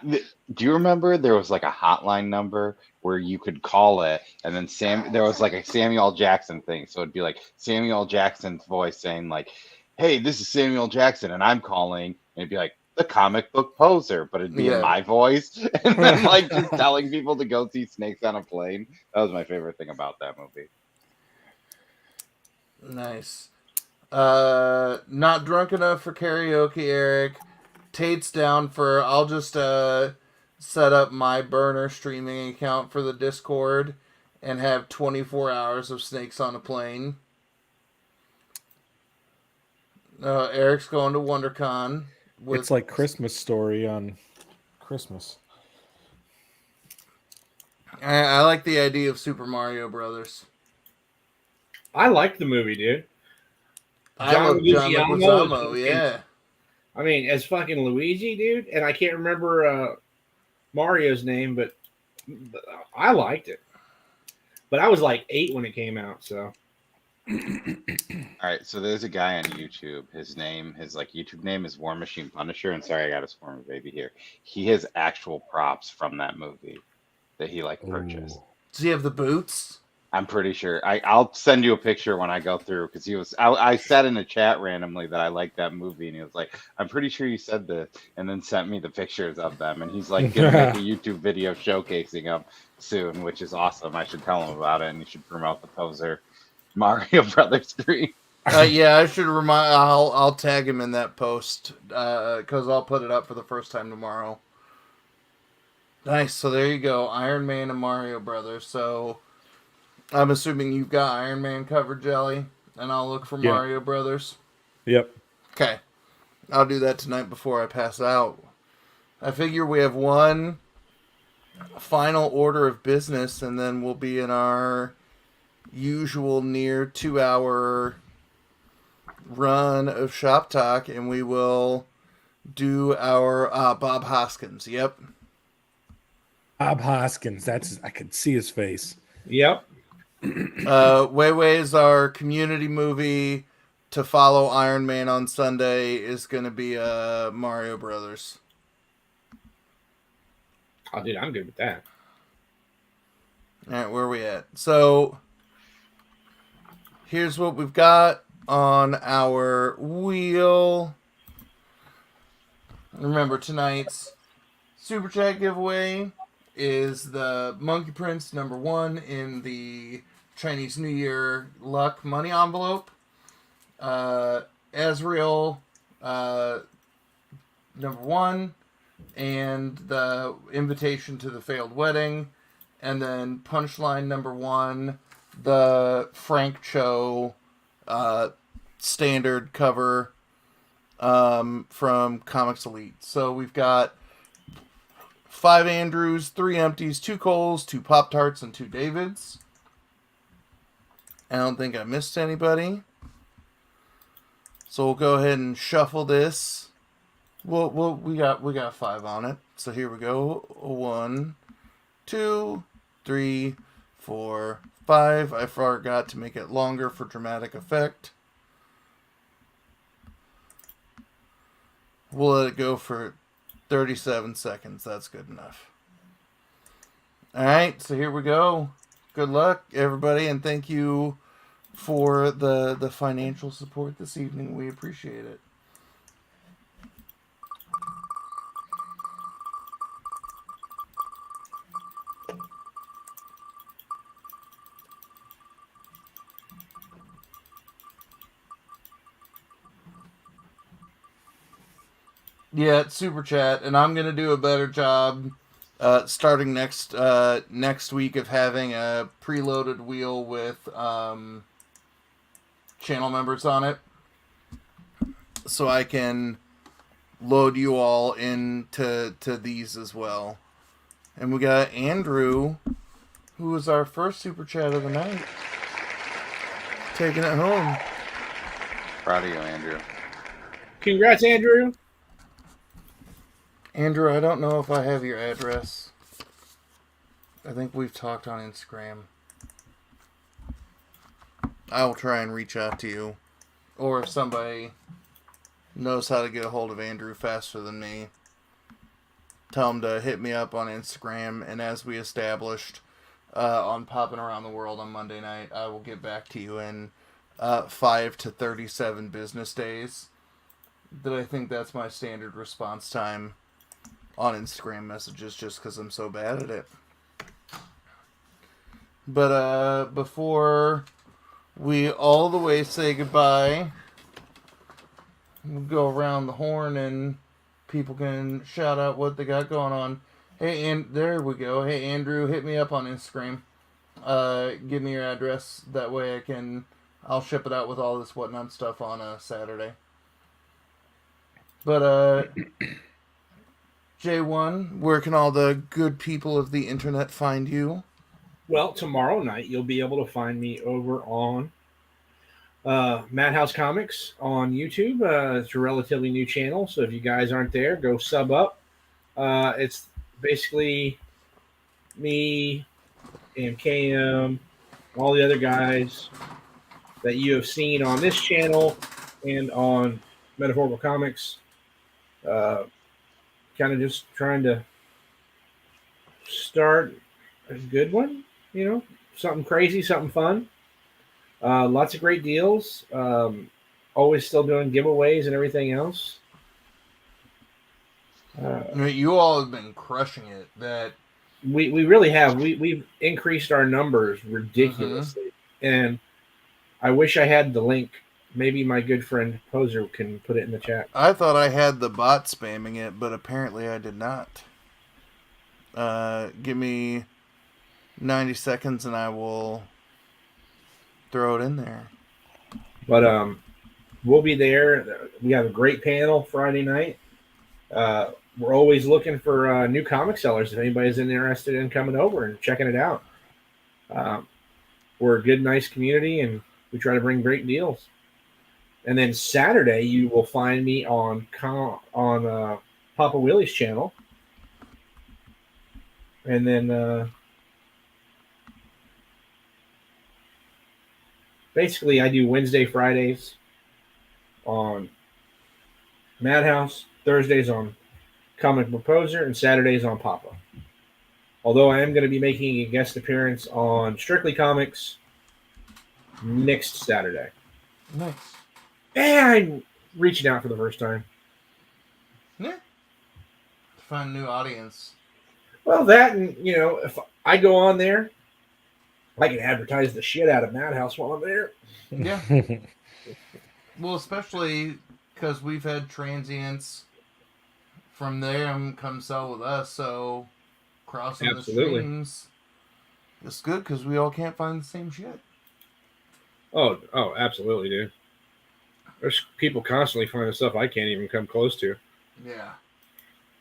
Do you remember there was like a hotline number where you could call it, and then there was like a Samuel Jackson thing, so it'd be like Samuel Jackson's voice saying like, "Hey, this is Samuel Jackson, and I'm calling," and it'd be like the comic book poser, but it'd be in my voice, and then like just telling people to go see Snakes on a Plane. That was my favorite thing about that movie. Nice. Not drunk enough for karaoke, Eric. Tate's down for, I'll just set up my burner streaming account for the Discord and have 24 hours of Snakes on a Plane. Eric's going to WonderCon. It's like Christmas Story on Christmas. I like the idea of Super Mario Brothers. I like the movie, dude. I love John Leguizamo, yeah. I mean, as fucking Luigi, dude, and I can't remember Mario's name, but I liked it. But I was like 8 when it came out, so. All right, so there's a guy on YouTube. His YouTube name is War Machine Punisher, and sorry, I got a squirmy baby here. He has actual props from that movie that he purchased. Does he have the boots? I'm pretty sure. I'll send you a picture when I go through, because I said in a chat randomly that I like that movie, and he was like, "I'm pretty sure you said this," and then sent me the pictures of them, and he's like gonna make a YouTube video showcasing them soon, which is awesome. I should tell him about it, and he should promote the Poser Mario Brothers 3. Yeah, I should remind. I'll tag him in that post because I'll put it up for the first time tomorrow. Nice. So there you go, Iron Man and Mario Brothers. So I'm assuming you've got Iron Man covered, Jelly, and I'll look for Mario Brothers. Yep. Okay. I'll do that tonight before I pass out. I figure we have one final order of business, and then we'll be in our usual near 2-hour run of Shop Talk, and we will do our Bob Hoskins. Yep. Bob Hoskins. I could see his face. Yep. Way is our community movie to follow Iron Man on Sunday is going to be Mario Brothers. Oh, dude, I'm good with that. All right, where are we at? So, here's what we've got on our wheel. Remember, tonight's Super Chat giveaway is the Monkey Prince #1 in the Chinese New Year luck money envelope. Ezreal #1 and the invitation to the failed wedding. And then Punchline #1, the Frank Cho standard cover from Comics Elite. So we've got 5 Andrews, 3 Empties, 2 Coles, 2 Pop-Tarts, and 2 Davids. I don't think I missed anybody. So we'll go ahead and shuffle this. We got 5 on it. So here we go. 1, 2, 3, 4, 5. I forgot to make it longer for dramatic effect. We'll let it go for 37 seconds. That's good enough. Alright, so here we go. Good luck, everybody, and thank you for the financial support this evening. We appreciate it. Yeah, it's Super Chat, and I'm gonna do a better job starting next week of having a preloaded wheel with channel members on it, so I can load you all into these as well. And we got Andrew, who was our first Super Chat of the night, taking it home. Proud of you, Andrew. Congrats, Andrew. Andrew, I don't know if I have your address. I think we've talked on Instagram. I will try and reach out to you. Or if somebody knows how to get a hold of Andrew faster than me, tell him to hit me up on Instagram. And as we established on Popping Around the World on Monday night, I will get back to you in 5 to 37 business days. That I think that's my standard response time on Instagram messages, just because I'm so bad at it. But before we all the way say goodbye, we'll go around the horn and people can shout out what they got going on. Hey, and there we go. Hey, Andrew, hit me up on Instagram. Give me your address. That way I'll ship it out with all this whatnot stuff on a Saturday. But J1, where can all the good people of the internet find you? Well, tomorrow night you'll be able to find me over on Madhouse Comics on YouTube. It's a relatively new channel, so if you guys aren't there, go sub up. It's basically me and KM, all the other guys that you have seen on this channel and on Metaphorical Comics. Kind of just trying to start a good one, something crazy, something fun. Lots of great deals. Always still doing giveaways and everything else. You all have been crushing it. That we really have. We've increased our numbers ridiculously. And I wish I had the link. Maybe my good friend Poser can put it in the chat. I thought I had the bot spamming it, but apparently I did not. Give me 90 seconds and I will throw it in there. But we'll be there. We have a great panel Friday night. We're always looking for new comic sellers if anybody's interested in coming over and checking it out. We're a good, nice community, and we try to bring great deals. And then Saturday, you will find me on Papa Willie's channel. And then basically, I do Wednesday, Fridays on Madhouse, Thursdays on Comic Book Poser, and Saturdays on Papa. Although I am going to be making a guest appearance on Strictly Comics next Saturday. Nice. And I'm reaching out for the first time. Yeah. To find a new audience. Well, that, and, you know, if I go on there, I can advertise the shit out of Madhouse while I'm there. Yeah. Well, especially because we've had transients from them come sell with us, so crossing Absolutely. the streams is good because we all can't find the same shit. Oh, absolutely, dude. There's people constantly finding stuff I can't even come close to. Yeah.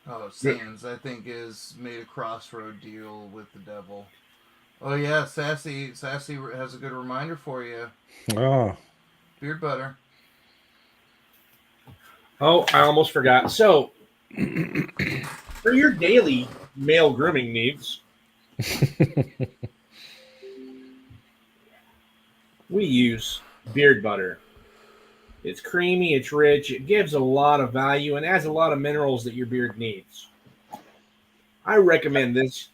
Oh, Sands, I think, is made a crossroad deal with the devil. Oh, yeah, Sassy has a good reminder for you. Oh. Beard butter. Oh, I almost forgot. So, for your daily male grooming needs, we use beard butter. It's creamy, it's rich, it gives a lot of value, and adds a lot of minerals that your beard needs. I recommend this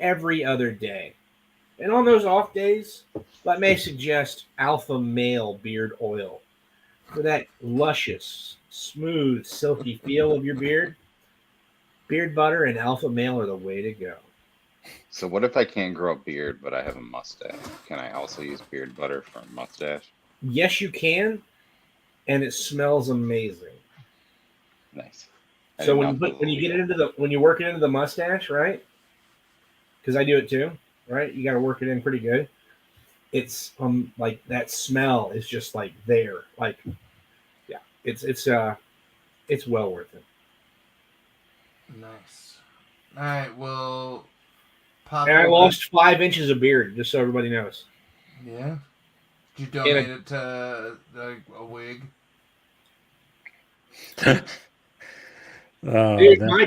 every other day. And on those off days, let me suggest Alpha Male Beard Oil. For that luscious, smooth, silky feel of your beard, beard butter and Alpha Male are the way to go. So what if I can't grow a beard, but I have a mustache? Can I also use beard butter for a mustache? Yes, you can, and it smells amazing. Nice. So when you get into when you work it into the mustache, right? Because I do it too, right? You got to work it in pretty good. It's like that smell is just like there, like yeah, it's well worth it. Nice. All right, well, And I lost 5 inches of beard, just so everybody knows. Yeah. Did you donate it to a wig? Dude, my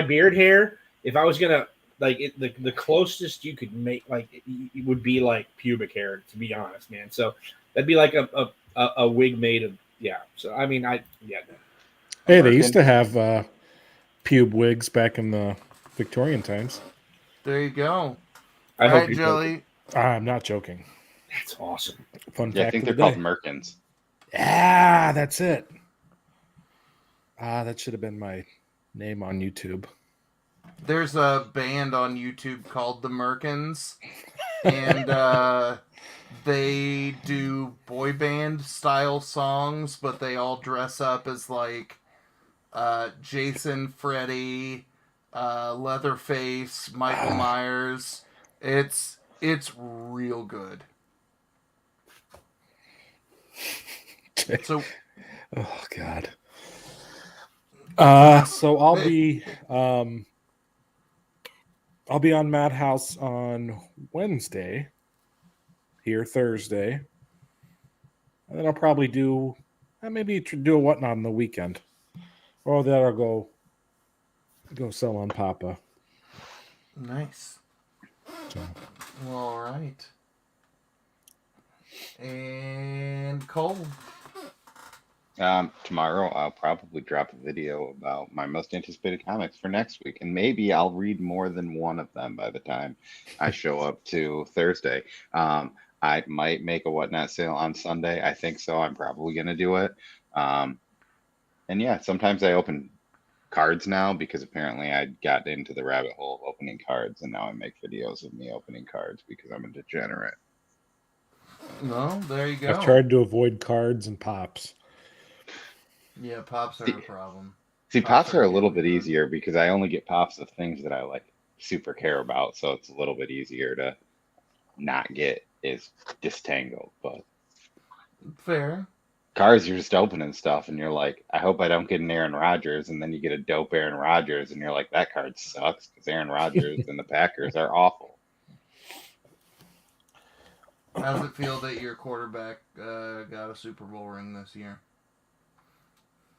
beard hair, if I was gonna like it, the closest you could make, like it would be like pubic hair, to be honest, man. So that'd be like a wig made of, yeah. So I mean, Hey, they used to have pube wigs back in the Victorian times. There you go. I All hope right, you Jelly. I'm not joking. That's awesome. Fun Yeah, fact I think of they're the called day. Merkins. Ah, that's it. That should have been my name on YouTube. There's a band on YouTube called the Merkins, and they do boy band style songs, but they all dress up as like Jason, Freddy, Leatherface, Michael Myers. It's real good. So, oh God. So I'll be on Madhouse on Wednesday, here Thursday, and then I'll probably do a whatnot on the weekend, or then I'll go sell on Papa. nice. So. Well, all right. And Cole. Tomorrow I'll probably drop a video about my most anticipated comics for next week, and maybe I'll read more than one of them by the time I show up to Thursday. I might make a whatnot sale on Sunday. I think so. I'm probably gonna do it. And yeah, sometimes I open cards now because apparently I got into the rabbit hole of opening cards, and now I make videos of me opening cards because I'm a degenerate. Well, there you go. I've tried to avoid cards and pops. Yeah, pops are a problem. See, pops are a little bit easier because I only get pops of things that I like super care about, so it's a little bit easier to not get as distangled. But fair. Cards, you're just opening stuff, and you're like, I hope I don't get an Aaron Rodgers, and then you get a dope Aaron Rodgers, and you're like, that card sucks because Aaron Rodgers and the Packers are awful. How's it feel that your quarterback got a Super Bowl ring this year?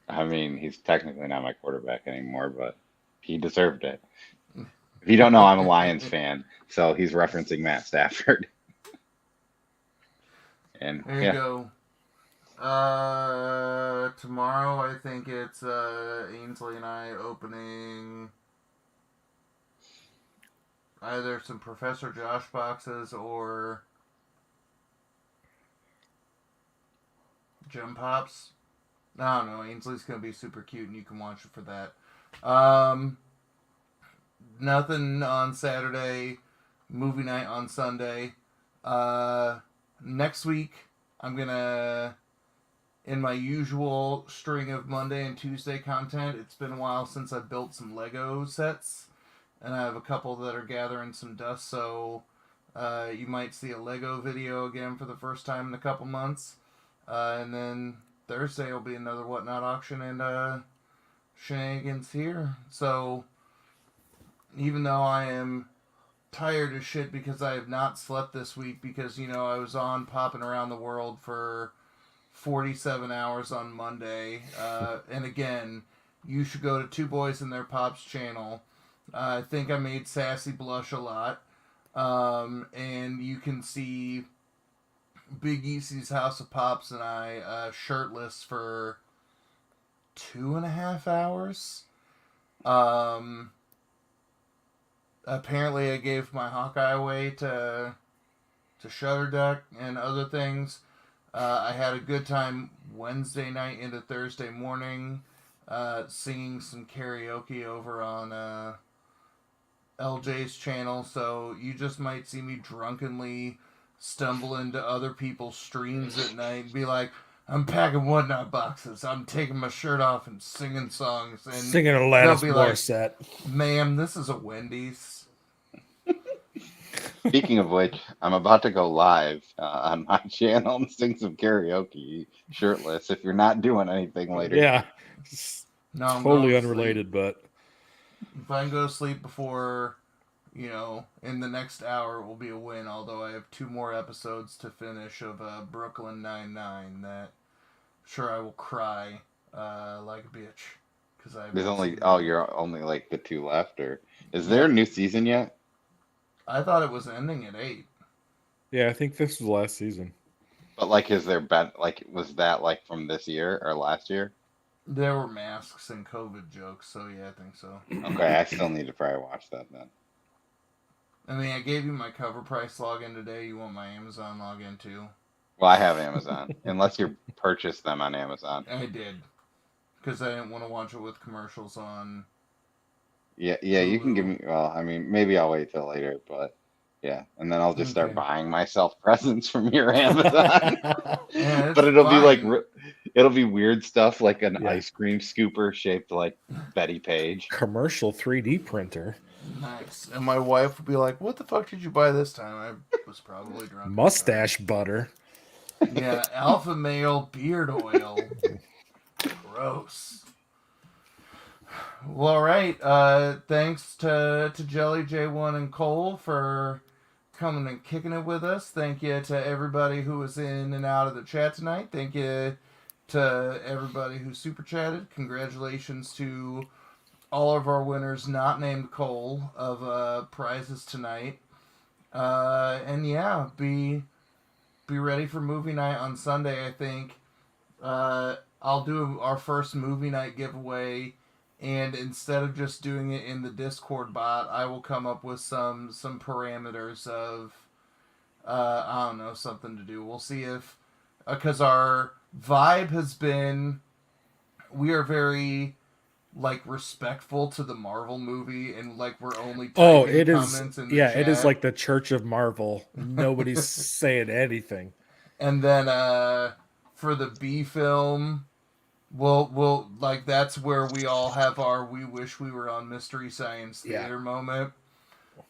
I mean, he's technically not my quarterback anymore, but he deserved it. If you don't know, I'm a Lions fan, so he's referencing Matt Stafford. And There you go. Tomorrow I think it's Ainsley and I opening either some Professor Josh boxes or Gem Pops. I don't know. Ainsley's going to be super cute and you can watch it for that. Nothing on Saturday. Movie night on Sunday. Next week, I'm going to, in my usual string of Monday and Tuesday content, it's been a while since I built some Lego sets. And I have a couple that are gathering some dust, so you might see a Lego video again for the first time in a couple months. And then Thursday will be another Whatnot auction and shenanigans here. So, even though I am tired as shit because I have not slept this week because, I was on popping around the world for 47 hours on Monday. And again, you should go to Two Boys and Their Pops channel. I think I made Sassy blush a lot. And you can see Big Easy's House of Pops and I shirtless for 2.5 hours. Apparently I gave my Hawkeye away to Shudderduck and other things. I had a good time Wednesday night into Thursday morning singing some karaoke over on LJ's channel, so you just might see me drunkenly stumble into other people's streams at night and be like, I'm packing Whatnot boxes, I'm taking my shirt off and singing songs. And singing Alanis Morissette. Like, ma'am, this is a Wendy's. Speaking of which, I'm about to go live on my channel and sing some karaoke shirtless if you're not doing anything later. Yeah. No, I'm totally unrelated, but if I can go to sleep before, in the next hour, it will be a win. Although I have 2 more episodes to finish of Brooklyn Nine-Nine that, sure, I will cry like a bitch because There's you're only like the 2 left, or is there a new season yet? I thought it was ending at 8. Yeah, I think this was last season. But like, has there been was that like from this year or last year? There were masks and COVID jokes, so yeah, I think so. Okay, I still need to probably watch that then. I mean, I gave you my cover price login today. You want my Amazon login too? Well, I have Amazon, unless you purchase them on Amazon. I did, because I didn't want to watch it with commercials on. Yeah, you can give me. Well, I mean, maybe I'll wait till later, but yeah, and then I'll just start buying myself presents from your Amazon. Yeah, but it'll fine. be like it'll be weird stuff like an ice cream scooper shaped like Betty Page. Commercial 3D printer. Nice. And my wife would be like, "What the fuck did you buy this time?" I was probably drunk. Mustache butter. Yeah, alpha male beard oil. Gross. Well, all right. Thanks to Jelly, J1, and Cole for coming and kicking it with us. Thank you to everybody who was in and out of the chat tonight. Thank you to everybody who super chatted. Congratulations to all of our winners not named Cole of prizes tonight. And yeah, be ready for movie night on Sunday. I think I'll do our first movie night giveaway. And instead of just doing it in the Discord bot, I will come up with some parameters of, I don't know, something to do. We'll see if, because our vibe has been, we are very, respectful to the Marvel movie, and, we're only typing comments in the chat. It is like the Church of Marvel. Nobody's saying anything. And then, for the B film, we'll that's where we all have our "we wish we were on Mystery Science Theater" moment.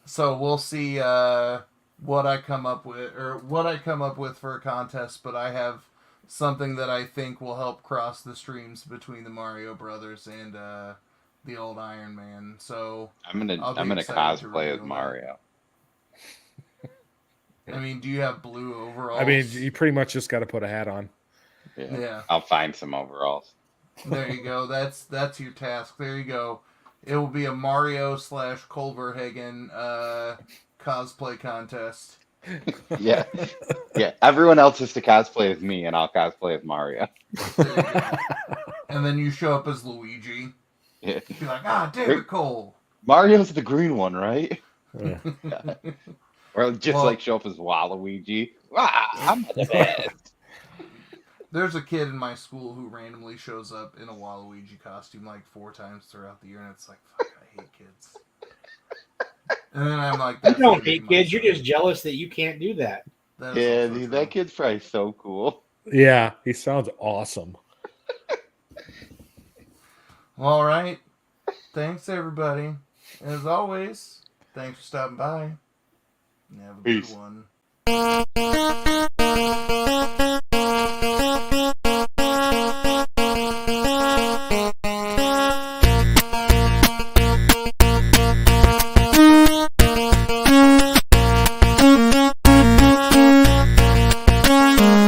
So we'll see what I come up with for a contest. But I have something that I think will help cross the streams between the Mario Brothers and the old Iron Man. So I'm gonna cosplay as Mario. I mean, do you have blue overalls? I mean, you pretty much just got to put a hat on. Yeah. I'll find some overalls. There you go. That's your task. There you go. It will be a Mario / Culverhagen cosplay contest. Yeah. Yeah. Everyone else is to cosplay as me, and I'll cosplay as Mario. There you go. And then you show up as Luigi. Yeah. Be like, David Cole. Mario's the green one, right? Yeah. Or just show up as Waluigi. I'm the best. There's a kid in my school who randomly shows up in a Waluigi costume like 4 times throughout the year, and it's like, fuck, I hate kids. And then I'm like, you don't hate kids. You're just jealous that you can't do that. Yeah, dude, that kid's probably so cool. Yeah, he sounds awesome. Well, all right. Thanks, everybody. As always, thanks for stopping by. And have a good one.